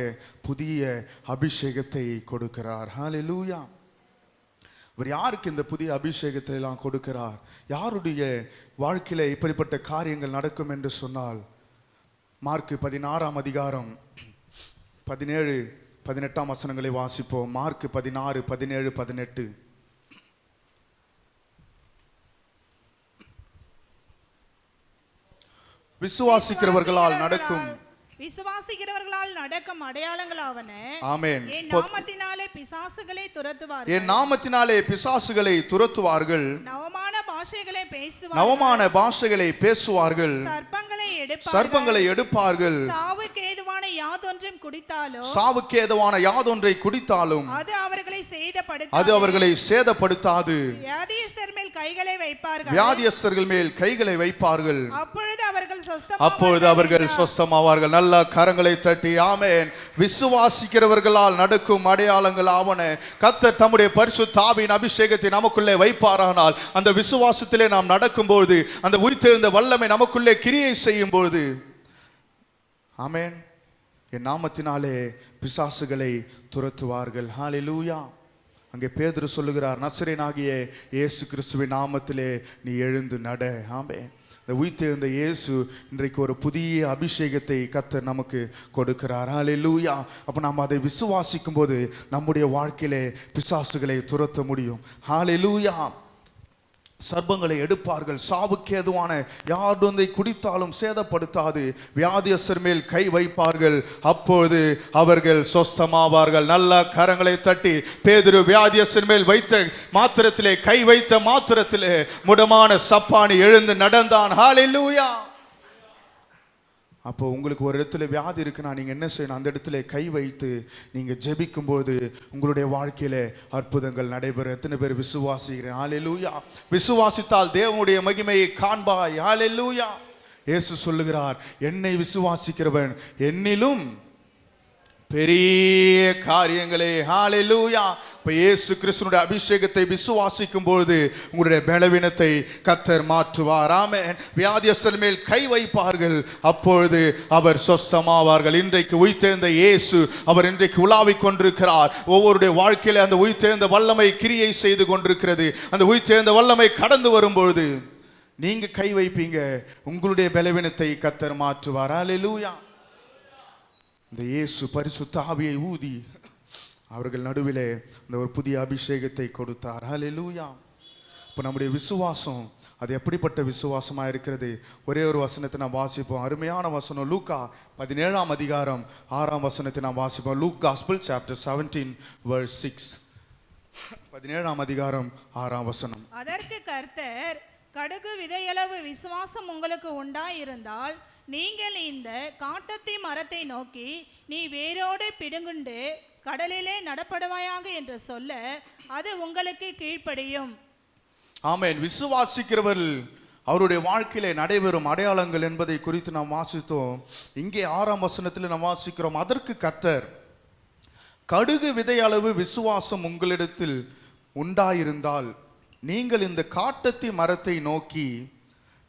புதிய அபிஷேகத்தை கொடுக்கிறார். ஹல்லேலூயா. இவர் யாருக்கு இந்த புதிய அபிஷேகத்தை எல்லாம் கொடுக்கிறார்? யாருடைய வாழ்க்கையில இப்படிப்பட்ட காரியங்கள் நடக்கும் என்று சொன்னால், மார்க்கு 16 அதிகாரம் 17, 18 வசனங்களை வாசிப்போம். மார்க்கு 16, 17, 18. விசுவாசிக்கிறவர்களால் நடக்கும் அடையாளங்களாவன. ஆமென். என் நாமத்தினாலே பிசாசுகளை துரத்துவார்கள். என் நாமத்தினாலே பிசாசுகளை துரத்துவார்கள். நவமான பாஷைகளை பேசுவார்கள். சர்ப்பங்களை எடுப்பார்கள். சாவுக்கு ஏதுவான யாதொன்றை குடித்தாலும் அது அவர்களை சேதப்படுத்தாது. வியாதியஸ்தர்கள் மேல் கைகளை வைப்பார்கள். அப்பொழுது அவர்கள் சொஸ்தமாவார்கள். நல்ல கரங்களை தட்டி ஆமென். விசுவாசிக்கிறவர்களால் நடக்கும் அடையாளங்கள் ஆவன. கர்த்தர் தம்முடைய பரிசுத்த ஆவியின் அபிஷேகத்தை நமக்குள்ளே வைப்பாரானால், அந்த விசுவாசத்திலே நாம் நடக்கும்போது, அந்த உயிர்த்தெழுந்த வல்லமை நமக்குள்ளே கிரியை செய்யும் போது, ஆமென், என் நாமத்தினாலே பிசாசுகளை துரத்துவார்கள். ஹல்லேலூயா. அங்கே பேதுரு சொல்லுகிறார், நசரேயனாகிய இயேசு கிறிஸ்துவின் நாமத்திலே நீ எழுந்து நட. ஆமென். இந்த உயிர்த்தெழுந்த இயேசு இன்றைக்கு ஒரு புதிய அபிஷேகத்தை கர்த்தர் நமக்கு கொடுக்கிறார். ஹல்லேலூயா. அப்போ நாம் அதை விசுவாசிக்கும் போது நம்முடைய வாழ்க்கையிலே பிசாசுகளை துரத்த முடியும். ஹல்லேலூயா. சர்ப்பங்களை எடுப்பார்கள். சாவுக்கு ஏதுவான யாதொன்றை குடித்தாலும் சேதப்படுத்தாது. வியாதியஸ்தர் மேல் கை வைப்பார்கள். அப்பொழுது அவர்கள் சொஸ்தமாவார்கள். நல்ல கரங்களை தட்டி பேதுரு வியாதியஸ்தர் மேல் வைத்த மாத்திரத்திலே, கை வைத்த மாத்திரத்திலே முடமான சப்பானி எழுந்து நடந்தான். ஹல்லேலூயா. அப்போ உங்களுக்கு ஒரு இடத்துல வியாதி இருக்குன்னா நீங்கள் என்ன செய்யணும்? அந்த இடத்துல கை வைத்து நீங்கள் ஜெபிக்கும் போது உங்களுடைய வாழ்க்கையில அற்புதங்கள் நடைபெறும். எத்தனை பேர் விசுவாசிக்கிறேன்? ஹல்லேலூயா. விசுவாசித்தால் தேவனுடைய மகிமையை காண்பாய். ஹல்லேலூயா. இயேசு சொல்லுகிறார், என்னை விசுவாசிக்கிறவன் என்னிலும் பெரிய காரியங்களே. ஹல்லேலூயா. இப்ப இயேசு கிறிஸ்துவினுடைய அபிஷேகத்தை விசுவாசிக்கும் பொழுது உங்களுடைய பலவீனத்தை கர்த்தர் மாற்றுவார். ஆமென். வியாதியஸ்தர் மேல் கை வைப்பார்கள். அப்பொழுது அவர் சொஸ்தமாவார்கள். இன்றைக்கு உயிர்த்தெழுந்த இயேசு அவர் இன்றைக்கு உலாவிக் கொண்டிருக்கிறார். ஒவ்வொருடைய வாழ்க்கையில அந்த உயிர்த்தெழுந்த வல்லமை கிரியை செய்து கொண்டிருக்கிறது. அந்த உயிர்த்தெழுந்த வல்லமை கடந்து வரும்பொழுது நீங்க கை வைப்பீங்க, உங்களுடைய பலவீனத்தை கர்த்தர் மாற்றுவார். ஹல்லேலூயா. இந்த இயேசு பரிசுத்த ஆவியை ஊதி அவர்கள் நடுவிலே இந்த ஒரு புதிய அபிஷேகத்தை கொடுத்தார். ஹல்லேலூயா. இப்போ நம்முடைய விசுவாசம் அது எப்படிப்பட்ட விசுவாசமா இருக்கிறது? ஒரே ஒரு வசனத்தை நாம் வாசிப்போம். அருமையான வசனம், லூக்கா 17 அதிகாரம் 6 வசனத்தை நாம் வாசிப்போம். Look gospel chapter 17 verse 6. 17 அதிகாரம் 6 வசனம். அதற்கு கர்த்தர், கடுகு விதையளவு விசுவாசம் உங்களுக்கு உண்டாயிருந்தால் நீங்கள் இந்த காட்டத்தி மரத்தை நோக்கி, நீ வேரோடு பிடுங்குண்டு கடலிலே நடப்படுவாயாக என்று சொல்ல, அது உங்களுக்கு கீழ்ப்படியும். ஆமென். விசுவாசிக்கிறவர்கள் அவருடைய வாழ்க்கையிலே நடைபெறும் அடையாளங்கள் என்பதை குறித்து நாம் வாசித்தோம். இங்கே 6 வசனத்தில் நாம் வாசிக்கிறோம், அதற்கு கர்த்தர், கடுகு விதை அளவு விசுவாசம் உங்களிடத்தில் உண்டாயிருந்தால் நீங்கள் இந்த காட்டத்தி மரத்தை நோக்கி,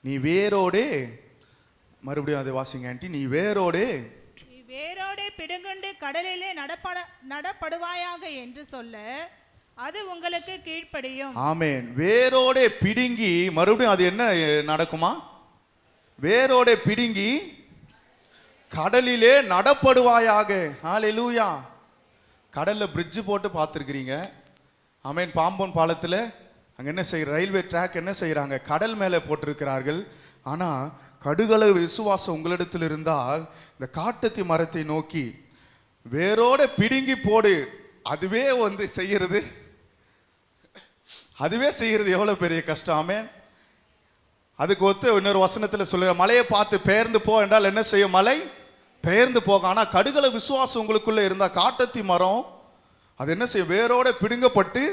நீ வேரோடே, மறுபடியும் அதை வாசிங்க ஆண்டி, நீ வேரோடே பிடுங்குண்டு கடலிலே நடப்படுவாயாக என்று சொல்ல, அது உங்களுக்கு கீழ்ப்படியும். ஆமென். வேரோடே பிடுங்கி, மறுபடியும் அது என்ன நடக்குமா? வேரோடே பிடுங்கி கடலிலே நடப்படுவாயாக. ஹல்லேலூயா. கடல்ல பிரிட்ஜ் போட்டு பார்த்துருக்கிறீங்க. ஆமென். பாம்பன் பாலத்தில் அங்கே என்ன செய்ய, ரயில்வே ட்ராக் என்ன செய்கிறாங்க? கடல் மேலே போட்டிருக்கிறார்கள். ஆனால் கடுகளவு விசுவாசம் உங்களிடத்தில் இருந்தால் இந்த காட்டத்தி மரத்தை நோக்கி வேரோட பிடுங்கி போடு. அதுவே செய்கிறது எவ்வளவு பெரிய கஷ்டம். ஆமென். அதுக்கு ஒத்து இன்னொரு வசனத்துல சொல்லுற, மலையை பார்த்து பெயர்ந்து போ என்றால் என்ன செய்யும்? மலை பெயர்ந்து போக. ஆனா கடுகள விசுவாசம் உங்களுக்குள்ள இருந்தா காட்டத்தி மரம் அது என்ன செய்யும்? வேரோட பிடுங்கப்பட்டு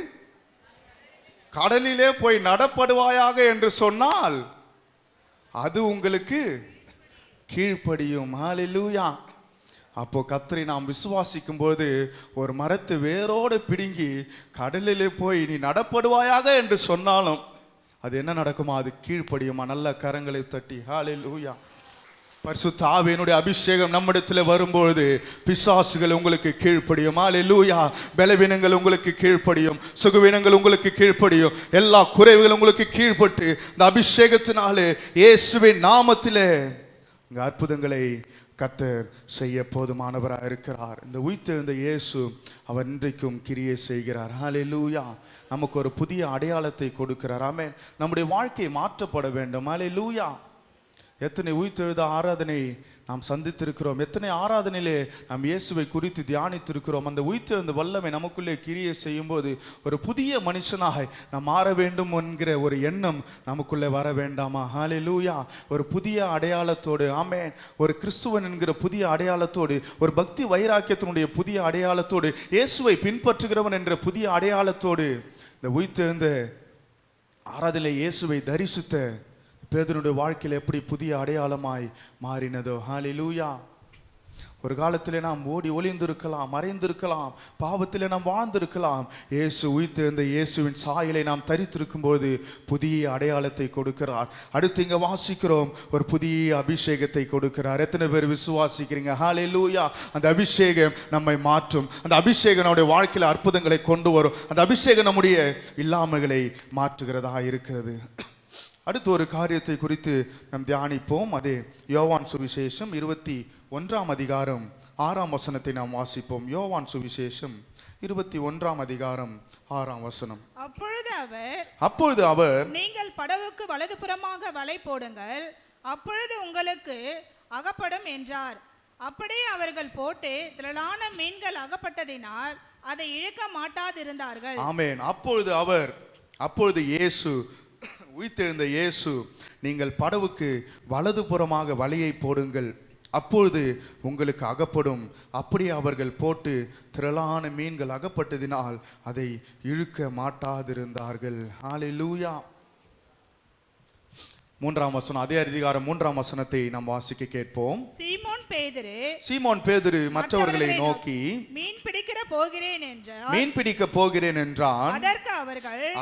கடலிலே போய் நடப்படுவாயாக என்று சொன்னால் அது உங்களுக்கு கீழ்ப்படியும். ஹல்லேலூயா. அப்போ கர்த்தரை நாம் விசுவாசிக்கும் போது ஒரு மரத்தை வேரோடு பிடுங்கி கடலிலே போய் நீ நடப்படுவாயாக என்று சொன்னாலும் அது என்ன நடக்குமா? அது கீழ்ப்படியுமா? நல்ல கரங்களை தட்டி ஹல்லேலூயா. பரிசுத்த ஆவியினுடைய அபிஷேகம் நம்மிடத்தில் வரும்பொழுது பிசாசுகள் உங்களுக்கு கீழ்ப்படியும். ஹல்லேலூயா. பலவீனங்கள் உங்களுக்கு கீழ்ப்படியும், சுகவீனங்கள் உங்களுக்கு கீழ்ப்படியும், எல்லா குறைவுகள் உங்களுக்கு கீழ்ப்பட்டு இந்த அபிஷேகத்தினாலே இயேசுவின் நாமத்திலே இங்க அற்புதங்களை கர்த்தர் செய்ய போதுமானவராக இருக்கிறார். இந்த உயிர்த்தெழுந்த இயேசு அவர் இன்றைக்கும் கிரியை செய்கிறார். ஹல்லேலூயா. நமக்கு ஒரு புதிய அடையாளத்தை கொடுக்கிறார். ஆமென். நம்முடைய வாழ்க்கை மாற்றப்பட வேண்டும். ஹல்லேலூயா. எத்தனை உயிர்த்தெழுத ஆராதனை நாம் சந்தித்திருக்கிறோம், எத்தனை ஆராதனையிலே நாம் இயேசுவை குறித்து தியானித்திருக்கிறோம். அந்த உயிர்த்தெழுந்த வல்லமை நமக்குள்ளே கிரியை செய்யும் போது ஒரு புதிய மனுஷனாக நாம் மாற வேண்டும் என்கிற ஒரு எண்ணம் நமக்குள்ளே வர வேண்டாமா? ஹல்லேலூயா. ஒரு புதிய அடையாளத்தோடு, ஆமென், ஒரு கிறிஸ்துவன் என்கிற புதிய அடையாளத்தோடு, ஒரு பக்தி வைராக்கியத்தினுடைய புதிய அடையாளத்தோடு, இயேசுவை பின்பற்றுகிறவன் என்ற புதிய அடையாளத்தோடு இந்த உயிர்த்தெழுந்த ஆராதனை இயேசுவை தரிசித்த பேதுருடைய வாழ்க்கையில் எப்படி புதிய அடையாளமாய் மாறினதோ. ஹல்லேலூயா. ஒரு காலத்திலே நாம் ஓடி ஒளிந்திருக்கலாம், மறைந்திருக்கலாம், பாவத்திலே நாம் வாழ்ந்திருக்கலாம். இயேசு உயிர்த்தெழுந்த இயேசுவின் சாயலை நாம் தரித்திருக்கும் போது புதிய அடையாளத்தை கொடுக்கிறார். அடுத்து இங்க வாசிக்கிறோம், ஒரு புதிய அபிஷேகத்தை கொடுக்கிறார். எத்தனை பேர் விசுவாசிக்கிறீங்க? ஹல்லேலூயா. அந்த அபிஷேகம் நம்மை மாற்றும். அந்த அபிஷேகம் நம்முடைய வாழ்க்கையில் அற்புதங்களை கொண்டு வரும். அந்த அபிஷேகம் நம்முடைய இல்லாமைகளை மாற்றுகிறதா இருக்கிறது. அடுத்து ஒரு காரியத்தை குறித்து நாம் தியானிப்போம். அதே யோவான் சுவிசேஷம் 21ஆம் அதிகாரம் 6ஆம் வசனத்தை நாம் வாசிப்போம். யோவான் சுவிசேஷம் 21ஆம் அதிகாரம் 6ஆம் வசனம். அப்பொழுது அவர் நீங்கள் படவுக்கு வலதுபுறமாக வலை போடுங்கள், அப்பொழுது உங்களுக்கு அகப்படும் என்றார். அப்படியே அவர்கள் போட்டு திரளான மீன்கள் அகப்பட்டதினால் அதை இழுக்க மாட்டாதிருந்தார்கள். ஆமென். அப்பொழுது இயேசு, உயிர்த்தெழுந்த இயேசு, நீங்கள் படவுக்கு வலதுபுறமாக வலையை போடுங்கள், அப்பொழுது உங்களுக்கு அகப்படும். அப்படியே அவர்கள் போட்டு திரளான மீன்கள் அகப்பட்டதினால் அதை இழுக்க மாட்டாதிருந்தார்கள். ஹல்லேலூயா. 3ஆம் வசனம், அதே அதிகாரம் 3ஆம் வசனத்தை நாம் வாசிக்க கேட்போம். சீமோன் பேதுரு மற்றவர்களை நோக்கி மீன் பிடிக்க போகிறேன் என்றான்.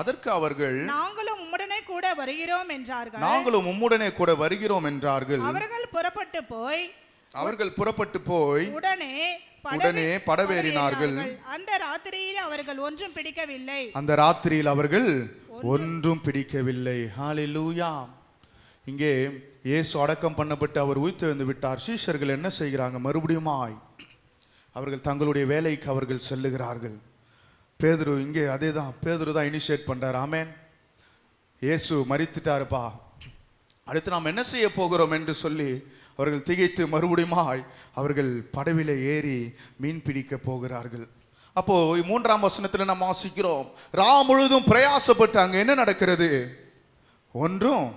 அதற்கு அவர்கள் நாங்களும் உம்முடனே கூட வருகிறோம் என்றார்கள். அவர்கள் புறப்பட்டு போய் உடனே படவேறினார்கள். அந்த ராத்திரியில் அவர்கள் ஒன்றும் பிடிக்கவில்லை. ஹல்லேலூயா. இங்கே இயேசு அடக்கம் பண்ணப்பட்டு அவர் உயிர்த்தெழுந்து விட்டார். சீஷர்கள் என்ன செய்கிறாங்க? மறுபடியுமாய் அவர்கள் தங்களுடைய வேலைக்கு அவர்கள் செல்லுகிறார்கள். பேதுரு இங்கே பேதுரு தான் இனிஷியேட் பண்றார். ஆமென். இயேசு மரித்துட்டாருப்பா, அடுத்து நாம் என்ன செய்ய போகிறோம் என்று சொல்லி அவர்கள் திகைத்து மறுபடியுமாய் அவர்கள் படவிலே ஏறி மீன் பிடிக்க போகிறார்கள். அப்போ 3ஆம் வசனத்தில் நாம் வாசிக்கிறோம், ரா முழுதும் பிரயாசப்பட்டு அங்க என்ன நடக்கிறது? ஒன்றும்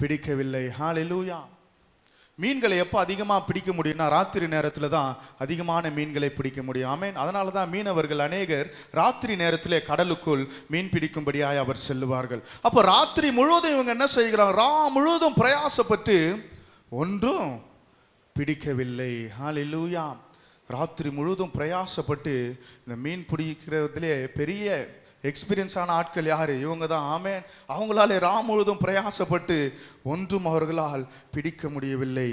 பிடிக்கவில்லை. ஹல்லேலூயா. மீன்களை எப்போ அதிகமாக பிடிக்க முடியும்னா ராத்திரி நேரத்தில் தான் அதிகமான மீன்களை பிடிக்க முடியும். ஆமென். அதனால தான் மீனவர்கள் அநேகர் ராத்திரி நேரத்திலே கடலுக்குள் மீன் பிடிக்கும்படியாய் அவர் செல்லுவார்கள். அப்போ ராத்திரி முழுவதும் இவங்க என்ன செய்கிறாங்க? ரா முழுவதும் பிரயாசப்பட்டு ஒன்றும் பிடிக்கவில்லை. ஹல்லேலூயா. ராத்திரி முழுவதும் பிரயாசப்பட்டு இந்த மீன் பிடிக்கிறதுலே பெரிய எக்ஸ்பீரியன்ஸான ஆட்கள் யாரு? இவங்க தான். ஆமென். அவங்களாலே ராம் முழுதும் பிரயாசப்பட்டு ஒன்றும் அவர்களால் பிடிக்க முடியவில்லை.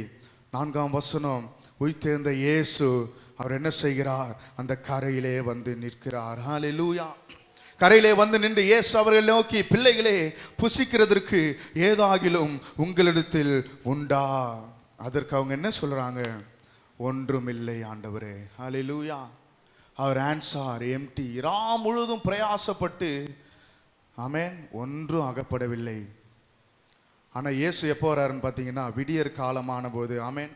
4ஆம் வசனம், உயிர்த்தெழுந்த இயேசு அவர் என்ன செய்கிறார்? அந்த கரையிலே வந்து நிற்கிறார். ஹல்லேலூயா. கரையிலே வந்து நின்று இயேசு அவர்களை நோக்கி, பிள்ளைகளே, புசிக்கிறதற்கு ஏதாகிலும் உங்களிடத்தில் உண்டா? அதற்கு அவங்க என்ன சொல்றாங்க? ஒன்றுமில்லை ஆண்டவரே. ஹல்லேலூயா. அவர் ஆன்சர் எம்டி. ரா முழுதும் பிரயாசப்பட்டு, ஆமென், ஒன்றும் அகப்படவில்லை. ஆனால் இயேசு எப்போ வர்றாருன்னு பார்த்தீங்கன்னா விடியற் காலமான போது. ஆமென்.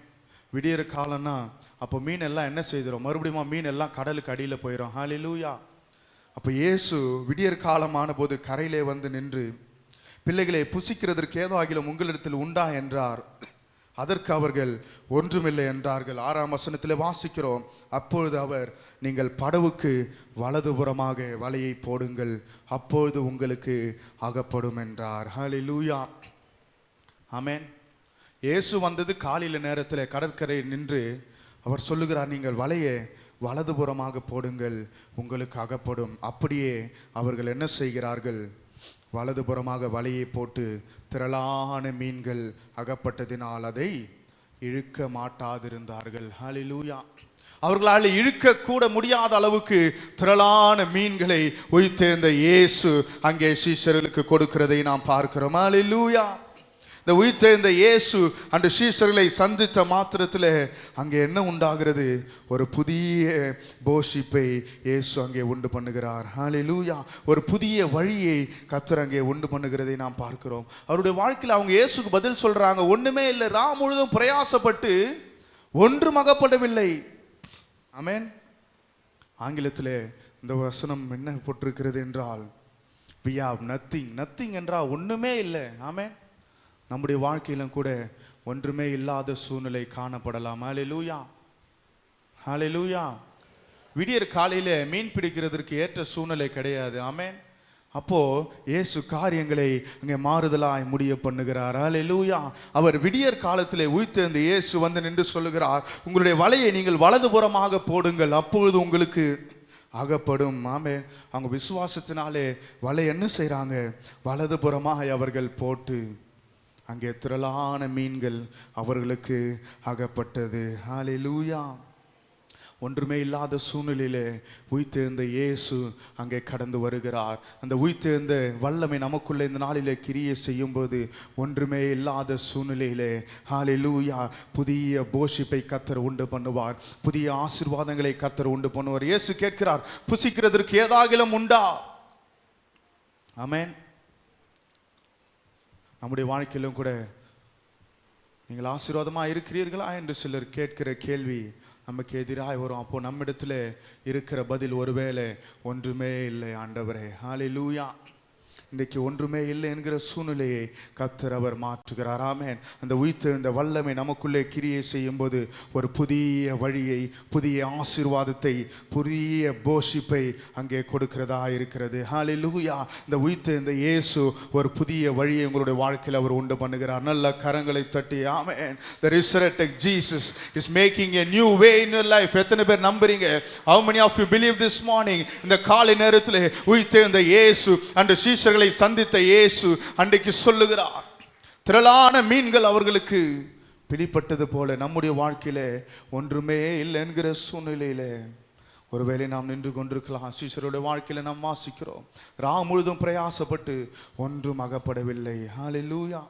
விடியற் காலம்னா அப்போ மீன் எல்லாம் என்ன செய்கிறோம்? மறுபடியும் மீன் எல்லாம் கடலுக்கு அடியில் போயிடும். ஹல்லேலூயா. அப்போ இயேசு விடியற் காலமான போது கரையிலே வந்து நின்று பிள்ளைகளை புசிக்கிறதற்கு ஏதாகிலும் உங்களிடத்தில் உண்டா என்றார். அதற்கு அவர்கள் ஒன்றுமில்லை என்றார்கள். 6ஆம் வசனத்திலே வாசிக்கிறோம், அப்பொழுது அவர், நீங்கள் படவுக்கு வலதுபுறமாக வலையை போடுங்கள், அப்பொழுது உங்களுக்கு அகப்படும் என்றார். ஹல்லேலூயா, ஆமென். இயேசு வந்தது காலையில் நேரத்தில் கடற்கரை நின்று அவர் சொல்லுகிறார், நீங்கள் வலையை வலதுபுறமாக போடுங்கள், உங்களுக்கு அகப்படும். அப்படியே அவர்கள் என்ன செய்கிறார்கள்? வலதுபுறமாக வலையை போட்டு திரளான மீன்கள் அகப்பட்டதினால் அதை இழுக்க மாட்டாதிருந்தார்கள். ஹல்லேலூயா. அவர்களால் இழுக்க கூட முடியாத அளவுக்கு திரளான மீன்களை உயிர்த்தெழுந்த இயேசு அங்கே சீஷர்களுக்கு கொடுக்கிறதை நாம் பார்க்கிறோம். ஹல்லேலூயா. இந்த உயிர்த்தெழுந்த இயேசு அந்த சீஷர்களை சந்தித்த மாத்திரத்தில் அங்கே என்ன உண்டாகிறது? ஒரு புதிய போஷிப்பை இயேசு அங்கே உண்டு பண்ணுகிறார். ஹல்லேலூயா. ஒரு புதிய வழியை கர்த்தர் அங்கே உண்டு பண்ணுகிறதை நாம் பார்க்கிறோம். அவருடைய வாழ்க்கையில் அவங்க இயேசுக்கு பதில் சொல்றாங்க, ஒண்ணுமே இல்லை, ராம் முழுதும் பிரயாசப்பட்டு ஒன்றும் அகப்படவில்லை. ஆமென். ஆங்கிலத்தில் இந்த வசனம் என்ன போட்டிருக்கிறது என்றால், we have nothing என்றால் ஒண்ணுமே இல்லை. ஆமென். நம்முடைய வாழ்க்கையிலும் கூட ஒன்றுமே இல்லாத சூழ்நிலை காணப்படலாம். ஹல்லேலூயா, ஹல்லேலூயா. விடியற் காலையில மீன் பிடிக்கிறதுக்கு ஏற்ற சூழ்நிலை கிடையாது. ஆமென். அப்போ இயேசு காரியங்களை அங்கே மாறுதலாய் முடிய பண்ணுகிறார். ஹல்லேலூயா. அவர் விடியற் காலத்திலே உயிர்த்தெழுந்த இயேசு வந்து நின்று சொல்லுகிறார், உங்களுடைய வலையை நீங்கள் வலதுபுறமாக போடுங்கள், அப்பொழுது உங்களுக்கு அகப்படும். ஆமென். அவங்க விசுவாசத்தினாலே வலை என்ன செய்றாங்க? வலதுபுறமாக அவர்கள் போட்டு அங்கே திரளான மீன்கள் அவர்களுக்கு அகப்பட்டது. ஹல்லேலூயா. ஒன்றுமே இல்லாத சூழ்நிலையிலே உயிர்த்தெழுந்த இயேசு அங்கே கடந்து வருகிறார். அந்த உயிர்த்தெழுந்த வல்லமை நமக்குள்ளே இந்த நாளிலே கிரியை செய்யும்போது ஒன்றுமே இல்லாத சூழ்நிலையிலே ஹல்லேலூயா புதிய போஷிப்பை கர்த்தர் உண்டு பண்ணுவார், புதிய ஆசீர்வாதங்களை கர்த்தர் உண்டு பண்ணுவார். இயேசு கேட்கிறார், புசிக்கிறதற்கு ஏதாகிலும் உண்டா? ஆமென். நம்முடைய வாழ்க்கையிலும் கூட நீங்கள் ஆசீர்வாதமாக இருக்கிறீர்களா என்று சிலர் கேட்கிற கேள்வி நமக்கு எதிராக வரும். அப்போ நம்மிடத்தில் இருக்கிற பதில் ஒருவேளை ஒன்றுமே இல்லை ஆண்டவரே. ஹல்லேலூயா. இன்றைக்கு ஒன்றுமே இல்லை என்கிற சூழ்நிலையை கர்த்தர் அவர் மாற்றுகிறார். ஆமென். அந்த உயிர்த்தெழுந்த வல்லமை நமக்குள்ளே கிரியை செய்யும் போது ஒரு புதிய வழியை, புதிய ஆசீர்வாதத்தை, புதிய போஷிப்பை அங்கே கொடுக்கிறதா இருக்கிறது. ஹல்லேலூயா. இந்த உயிர்த்தெழுந்த இயேசு ஒரு புதிய வழியை உங்களுடைய வாழ்க்கையில் அவர் உண்டு பண்ணுகிறார். நல்ல கரங்களை தட்டி ஆமென். The resurrected Jesus is making a new way in your life. எத்தனை பேர் நம்புறீங்க? How many of you believe this morning? இந்த காலை நேரத்தில் உயிர்த்தெழுந்த இயேசு அந்த சீஷர்கள் சந்தித்த இயேசு அன்றைக்கு சொல்லுகிறார், திரளான மீன்கள் அவர்களுக்கு பிடிப்பட்டது போல நம்முடைய வாழ்க்கையில ஒன்றுமே இல்லை என்கிற சூழ்நிலையில ஒருவேளை நாம் நின்று கொண்டிருக்கலாம். சீஷருடைய வாழ்க்கையில நாம் வாசிக்கிறோம், ராம் முழுதும் பிரயாசப்பட்டு ஒன்றும் அகப்படவில்லை. ஹல்லேலூயா.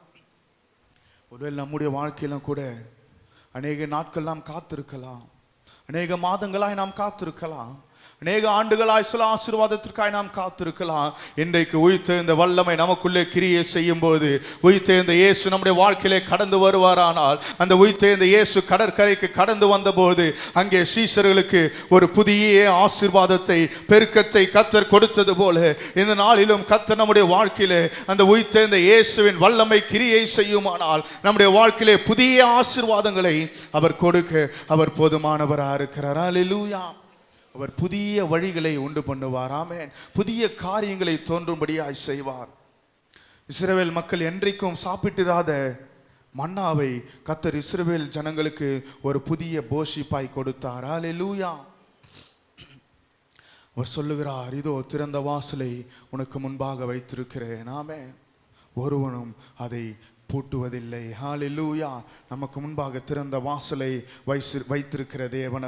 ஒருவேளை நம்முடைய வாழ்க்கையிலும் கூட அநேக நாட்கள் நாம் காத்திருக்கலாம், அநேக மாதங்களாய் நாம் காத்திருக்கலாம், அநேக ஆண்டுகளாய் சில ஆசீர்வாதத்திற்காய் நாம் காத்திருக்கலாம். இன்றைக்கு உயிர்த்தெழுந்த வல்லமை நமக்குள்ளே கிரியை செய்யும் போது உயிர்த்தெழுந்த இயேசு நம்முடைய வாழ்க்கையிலே கடந்து வருவாரானால், அந்த உயிர்த்தெழுந்த இயேசு கடற்கரைக்கு கடந்து வந்தபோது அங்கே சீஷர்களுக்கு ஒரு புதிய ஆசீர்வாதத்தை, பெருக்கத்தை கர்த்தர் கொடுத்தது போல இந்த நாளிலும் கர்த்தர் நம்முடைய வாழ்க்கையிலே அந்த உயிர்த்தெழுந்த இயேசுவின் வல்லமை கிரியை செய்யுமானால் நம்முடைய வாழ்க்கையிலே புதிய ஆசீர்வாதங்களை அவர் கொடுக்க அவர் போதுமானவராக இருக்கிறார். ஹல்லேலூயா. அவர் புதிய வழிகளை உண்டு பண்ணுவார். ஆமென். புதிய காரியங்களை தோன்றும்படியாய் செய்வார். இஸ்ரவேல் மக்கள் என்றைக்கும் சாப்பிட்டிராத மன்னாவை கர்த்தர் இஸ்ரவேல் ஜனங்களுக்கு ஒரு புதிய போஷிப்பாய் கொடுத்தார். ஹல்லேலூயா. அவர் சொல்லுகிறார், இதோ திறந்த வாசலை உனக்கு முன்பாக வைத்திருக்கிறேன். ஆமென். ஒருவனும் அதை பூட்டுவதில்லை. ஹல்லேலூயா. நமக்கு முன்பாக திறந்த வாசலை வைத்திருக்கிற தேவன்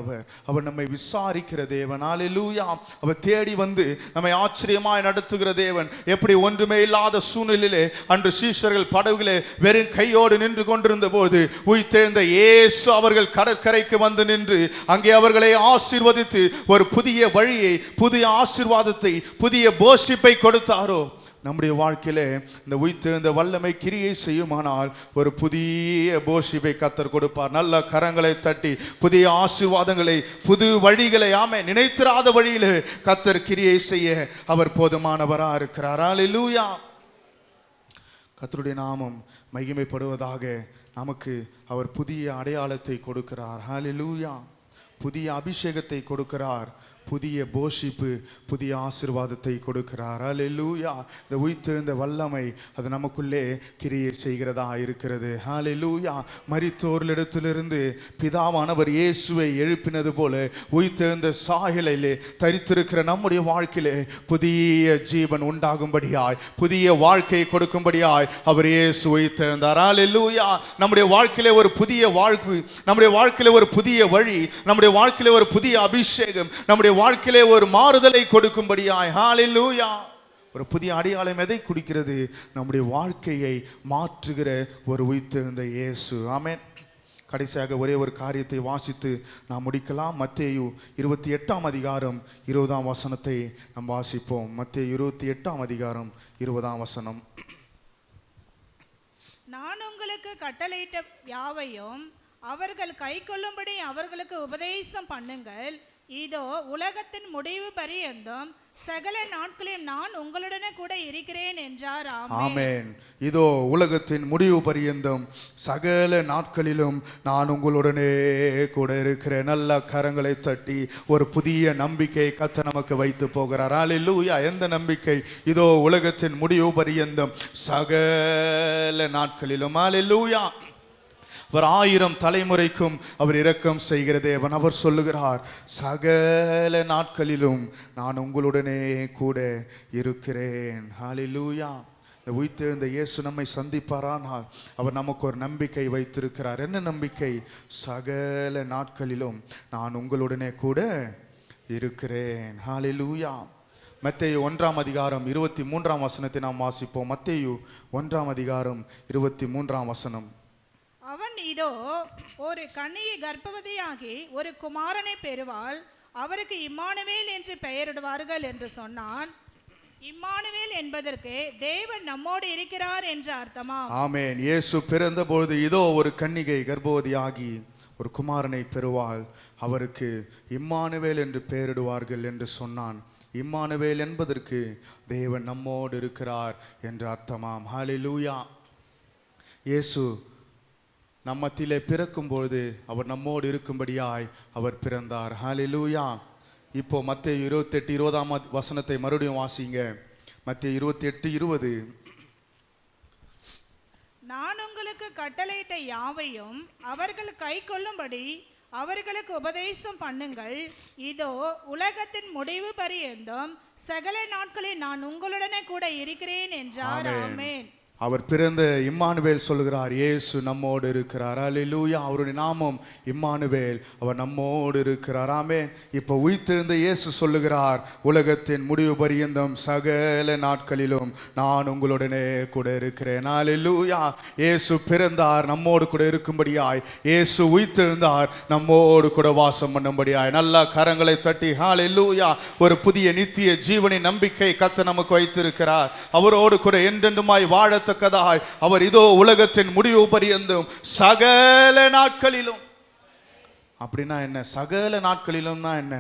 அவர் நம்மை விசாரிக்கிற தேவன். ஹல்லேலூயா. அவர் தேடி வந்து நம்மை ஆச்சரியமாய் நடத்துகிற தேவன். எப்படி ஒன்றுமே இல்லாத சூழ்நிலையிலே அன்று சீஷர்கள் படகுகளே வெறும் கையோடு நின்று கொண்டிருந்த போது உயிர்த்தெழுந்த இயேசு அவர்கள் கடற்கரைக்கு வந்து நின்று அங்கே அவர்களை ஆசீர்வதித்து ஒரு புதிய வழியை, புதிய ஆசீர்வாதத்தை, புதிய போஷிப்பை கொடுத்தாரோ, நம்முடைய வாழ்க்கையிலே இந்த உயிர்த்தெழுந்த வல்லமை கிரியை செய்யுமானால் ஒரு புதிய போஷிப்பை கர்த்தர் கொடுப்பார். நல்ல கரங்களை தட்டி புதிய ஆசீர்வாதங்களை, புது வழிகளை, ஆமே நினைத்திராத வழியிலே கர்த்தர் கிரியை செய்ய அவர் போதுமானவராக இருக்கிறார். ஹல்லேலூயா. கர்த்தருடைய நாமம் மகிமைப்படுவதாக. நமக்கு அவர் புதிய அடையாளத்தை கொடுக்கிறார். ஹல்லேலூயா. புதிய அபிஷேகத்தை கொடுக்கிறார். புதிய போஷிப்பு, புதிய ஆசீர்வாதத்தை கொடுக்கிறார். ஹல்லேலூயா. இந்த உயிர்த்தெழுந்த வல்லமை அது நமக்குள்ளே கிரியை செய்கிறதா இருக்கிறது. ஹல்லேலூயா. மரித்தோரிடத்திலிருந்து பிதாவானவர் இயேசுவை எழுப்பினது போல உயிர்த்தெழுந்த சாயலிலே தரித்திருக்கிற நம்முடைய வாழ்க்கையிலே புதிய ஜீவன் உண்டாகும்படியாய், புதிய வாழ்க்கையை கொடுக்கும்படியாய் அவர் இயேசு உயிர்த்தெழுந்தார். ஹல்லேலூயா. நம்முடைய வாழ்க்கையிலே ஒரு புதிய வாழ்வு, நம்முடைய வாழ்க்கையிலே ஒரு புதிய வழி, நம்முடைய வாழ்க்கையிலே ஒரு புதிய அபிஷேகம், நம்முடைய வாழ்க்கையிலே ஒரு மாறுதலை கொடுக்கும்படியாய். ஹல்லேலூயா. ஒரு புதிய அடையாளம் எதை குறிக்கிறது? நம்முடைய வாழ்க்கையை மாற்றுகிற ஒரு உயிர்த்தெழுந்த இயேசு. ஆமென். கடைசியாக ஒரே ஒரு காரியத்தை வாசித்து நாம் முடிக்கலாம். மத்தேயு 28 அதிகாரம் 20 வசனத்தை நாம் வாசிப்போம். மத்தேயு 28 அதிகாரம் 20 வசனம். நான் உங்களுக்கு கட்டளையிட்ட யாவையும் அவர்கள் கை கொள்ளும்படி அவர்களுக்கு உபதேசம் பண்ணுங்கள். இதோ உலகத்தின் முடிவு பரியந்தம் சகல நாட்களிலும் நான் உங்களுடனே கூட இருக்கிறேன் என்றார். ஆமென். இதோ உலகத்தின் முடிவு பரியந்தம் சகல நாட்களிலும் நான் உங்களுடனே கூட இருக்கிறேன். நல்ல கரங்களை தட்டி ஒரு புதிய நம்பிக்கை கர்த்தர் நமக்கு வைத்து போகிறார். ஹல்லேலூயா. எந்த நம்பிக்கை? இதோ உலகத்தின் முடிவு பரியந்தம் சகல நாட்களிலும். ஹல்லேலூயா. அவர் 1000 தலைமுறைக்கும் அவர் இரக்கம் செய்கிற தேவன். அவர் சொல்லுகிறார், சகல நாட்களிலும் நான் உங்களுடனே கூட இருக்கிறேன். ஹல்லேலூயா. இந்த உயிர்த்தெழுந்த இயேசு நம்மை சந்திப்பாரானால் அவர் நமக்கு ஒரு நம்பிக்கை வைத்திருக்கிறார். என்ன நம்பிக்கை? சகல நாட்களிலும் நான் உங்களுடனே கூட இருக்கிறேன். ஹல்லேலூயா. மத்தேயு 1 அதிகாரம் 23 வசனத்தை நாம் வாசிப்போம். மத்தேயு 1 அதிகாரம் 23 வசனம். அவன் இதோ ஒரு கன்னிகை கர்ப்பவதியாகி ஒரு குமாரனை பெறுவாள், அவருக்கு இம்மானுவேல் என்று பெயரிடுவார்கள் என்று சொன்னான். இம்மானுவேல் என்பதற்கு தேவன் நம்மோடு இருக்கிறார் என்று அர்த்தமாம். ஆமென். இயேசு பிறந்தபொழுது இதோ ஒரு கன்னிகை கர்ப்பவதியாகி ஒரு குமாரனை பெறுவாள், அவருக்கு இம்மானுவேல் என்று பெயரிடுவார்கள் என்று சொன்னான். இம்மானுவேல் என்பதற்கு தேவன் நம்மோடு இருக்கிறார் என்று அர்த்தமாம். ஹல்லேலூயா. இயேசு நம்மத்திலே பிறக்கும்பொழுது அவர் நம்மோடு இருக்கும்படியாய் அவர் பிறந்தார். ஹல்லேலூயா. இப்போ மத்தேயு 28:20 வசனத்தை மறுபடியும் வாசிங்க. மத்தேயு 28:20. நான் உங்களுக்கு கட்டளையிட்ட யாவையும் அவர்கள் கை கொள்ளும்படி அவர்களுக்கு உபதேசம் பண்ணுங்கள். இதோ உலகத்தின் முடிவு பரியந்தம் சகல நாட்களில் நான் உங்களுடனே கூட இருக்கிறேன் என்றார். ஆமென். அவர் பிறந்த இம்மானுவேல் சொல்லுகிறார், இயேசு நம்மோடு இருக்கிறார். ஹல்லேலூயா. அவருடைய நாமம் இம்மானுவேல், அவர் நம்மோடு இருக்கிறார். ஆமென். இப்போ உயிர்த்தெழுந்த இயேசு சொல்லுகிறார், உலகத்தின் முடிவு பரியந்தம் சகல நாட்களிலும் நான் உங்களுடனே கூட இருக்கிறேன். ஹல்லேலூயா. இயேசு பிறந்தார் நம்மோடு கூட இருக்கும்படியாய், இயேசு உயிர்த்தெழுந்தார் நம்மோடு கூட வாசம் பண்ணும்படியாய். நல்ல கரங்களை தட்டி ஹல்லேலூயா. ஒரு புதிய நித்திய ஜீவனின் நம்பிக்கை கர்த்தர் நமக்கு வைத்திருக்கிறார். அவரோடு கூட என்றென்றுமாய் வாழ அவர் இதோ உலகத்தின் முடிவு பரியந்தம் சகல நாட்களிலும். அப்படின்னா என்ன? சகல நாட்களிலும்னா என்ன?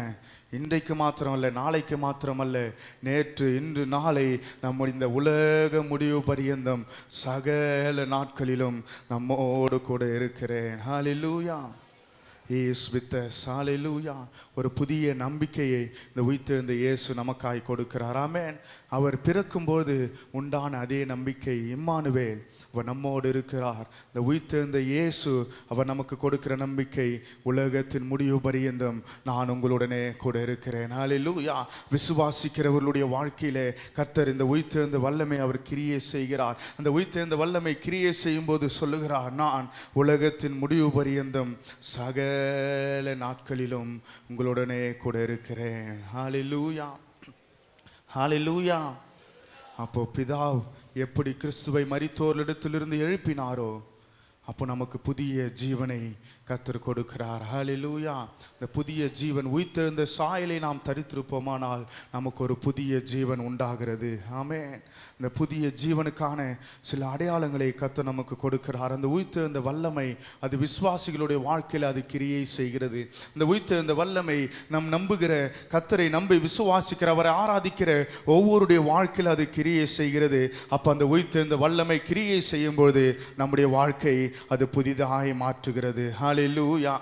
இன்றைக்கு மாத்திரமல்ல, நாளைக்கு மாத்திரமல்ல, நேற்று இன்று நாளை நம்முடைய இந்த உலக முடிவு பரியந்தம் சகல நாட்களிலும் நம்மோடு கூட இருக்கிறேன். ஹல்லேலூயா. He is with us. Hallelujah. ஒரு புதிய நம்பிக்கையை இந்த உயிர்த்தெழுந்த இயேசு நமக்காய் கொடுக்கிறார். ஆமென். அவர் பிறக்கும்போது உண்டான அதே நம்பிக்கை இம்மானுவேல், அவர் நம்மோடு இருக்கிறார். இந்த உயிர்த்தெழுந்த இயேசு அவர் நமக்கு கொடுக்கிற நம்பிக்கை, உலகத்தின் முடிவு பரியந்தம் நான் உங்களுடனே கூட இருக்கிறேன். ஹல்லேலூயா. விசுவாசிக்கிறவர்களுடைய வாழ்க்கையிலே கர்த்தர் இந்த உயிர்த்தெழுந்த வல்லமை அவர் கிரியை செய்கிறார். அந்த உயிர்த்தெழுந்த வல்லமை கிரியை செய்யும் போது சொல்லுகிறார், நான் உலகத்தின் முடிவு பரியந்தம் சகல நாட்களிலும் உங்களுடனே கூட இருக்கிறேன். ஹல்லேலூயா. ஹல்லேலூயா. அப்போ பிதா எப்படி கிறிஸ்துவை மரித்தோரிடத்திலிருந்து எழுப்பினாரோ அப்போ நமக்கு புதிய ஜீவனை கர்த்தர் கொடுக்கிறார். ஹல்லேலூயா. இந்த புதிய ஜீவன் உயிர்த்தெழுந்த சாயலை நாம் தரித்திருப்போமானால் நமக்கு ஒரு புதிய ஜீவன் உண்டாகிறது. ஆமென். இந்த புதிய ஜீவனுக்கான சில அடையாளங்களை கர்த்தர் நமக்கு கொடுக்கிறார். அந்த உயிர்த்தெழுந்த வல்லமை அது விசுவாசிகளுடைய வாழ்க்கையில் அது கிரியை செய்கிறது. இந்த உயிர்த்தெழுந்த வல்லமை நம் நம்புகிற கர்த்தரை நம்பி விசுவாசிக்கிற அவரை ஆராதிக்கிற ஒவ்வொருடைய வாழ்க்கையில் அது கிரியை செய்கிறது. அப்போ அந்த உயிர்த்தெழுந்த வல்லமை கிரியை செய்யும்போது நம்முடைய வாழ்க்கை அது புதிதாய் மாற்றுகிறது. ஹல்லேலூயா.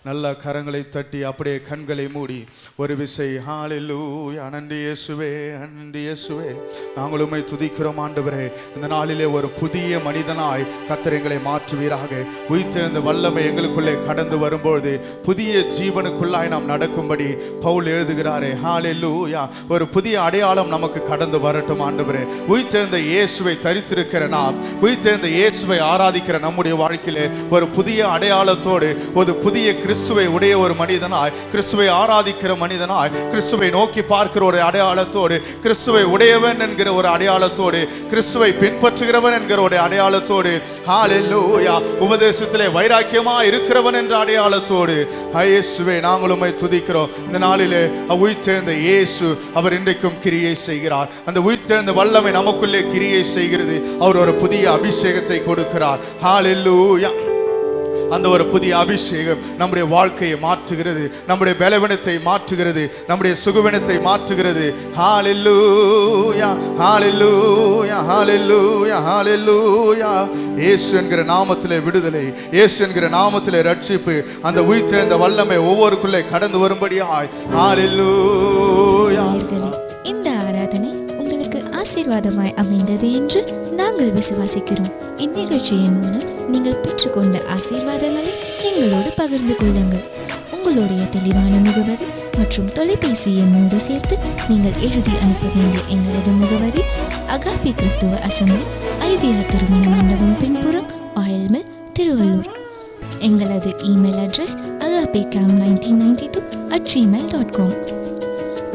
நல்ல கரங்களை தட்டி அப்படியே கண்களை மூடி ஒரு விசை ஹல்லேலூயா. நன்றி இயேசுவே, நன்றி இயேசுவே. நாங்கள் உம்மை துதிக்கிறோம் ஆண்டவரே. இந்த நாளிலே ஒரு புதிய மனிதனாய் கர்த்தர் எங்களை மாற்றுவீராக. உயிர்த்தெழுந்த வல்லமை எங்களுக்குள்ளே கடந்து வரும்போது புதிய ஜீவனுக்குள்ளாய் நாம் நடக்கும்படி பவுல் எழுதுகிறாரே. ஹல்லேலூயா. ஒரு புதிய அடையாளம் நமக்கு கடந்து வரட்டும் ஆண்டவரே. உயிர்த்தெழுந்த இயேசுவை தரித்திருக்கிற நாம், உயிர்த்தெழுந்த இயேசுவை ஆராதிக்கிற நம்முடைய வாழ்க்கையிலே ஒரு புதிய அடையாளத்தோடு ஒரு புதிய கிறிஸ்துவை உடைய ஒரு மனிதனாய், கிறிஸ்துவை ஆராதிக்கிற மனிதனாய், கிறிஸ்துவை நோக்கி பார்க்கிற ஒரு அடையாளத்தோடு, கிறிஸ்துவை உடையவன் என்கிற ஒரு அடையாளத்தோடு, கிறிஸ்துவை பின்பற்றுகிறவன் என்கிற ஒரு அடையாளத்தோடு, ஹல்லேலூயா, உபதேசத்திலே வைராக்கியமா இருக்கிறவன் என்ற அடையாளத்தோடு இயேசுவே நாங்கள் உம்மை துதிக்கிறோம். இந்த நாளிலே உயிர்த்தெழுந்த இயேசு அவர் இன்றைக்கும் கிரியை செய்கிறார். அந்த உயிர்த்தெழுந்த வல்லமை நமக்குள்ளே கிரியை செய்கிறது. அவர் ஒரு புதிய அபிஷேகத்தை கொடுக்கிறார். ஹல்லேலூயா. அந்த ஒரு புதிய அபிஷேகம் நம்முடைய வாழ்க்கையை மாற்றுகிறது, நம்முடைய பலவீனத்தை மாற்றுகிறது, நம்முடைய சுகவீனத்தை மாற்றுகிறது. ஹல்லேலூயா, ஹல்லேலூயா, ஹல்லேலூயா, ஹல்லேலூயா. இயேசு என்கிற நாமத்திலே விடுதலை, இயேசு என்கிற நாமத்திலே ரட்சிப்பு, அந்த உயிர்த்தெழுந்த வல்லமை ஒவ்வொருக்குள்ளே கடந்து வரும்படியாய். ஹல்லேலூயா. இந்த ஆராதனை உங்களுக்கு ஆசீர்வாதமாய் அமைந்தது என்று நாங்கள் விசுவாசிக்கிறோம். இந்நிகழ்ச்சியின் மூலம் நீங்கள் பெற்றுக்கொண்ட ஆசீர்வாதங்களை எங்களோடு பகிர்ந்து கொள்ளுங்கள். உங்களுடைய தெளிவான முகவரி மற்றும் தொலைபேசி எண்ணோடு சேர்த்து நீங்கள் எழுதி அனுப்ப வேண்டிய எங்களது முகவரி அகாபி கிறிஸ்துவ அசெம்பிளி, ஐடியா திருமண மண்டபம் பின்புறம், ஆயில்மில், திருவள்ளூர். எங்களது இமெயில் அட்ரஸ் agapicam1992@gmail.com.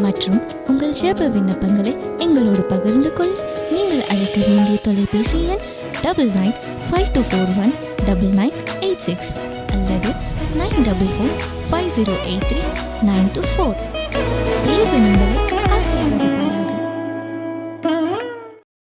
மற்றும் உங்கள் ஜெப விண்ணப்பங்களை எங்களோடு பகிர்ந்து கொள்ள நீங்கள் அழைக்க வேண்டிய தொலைபேசி எண் 9952419986 அல்லது 9440839224. தேவ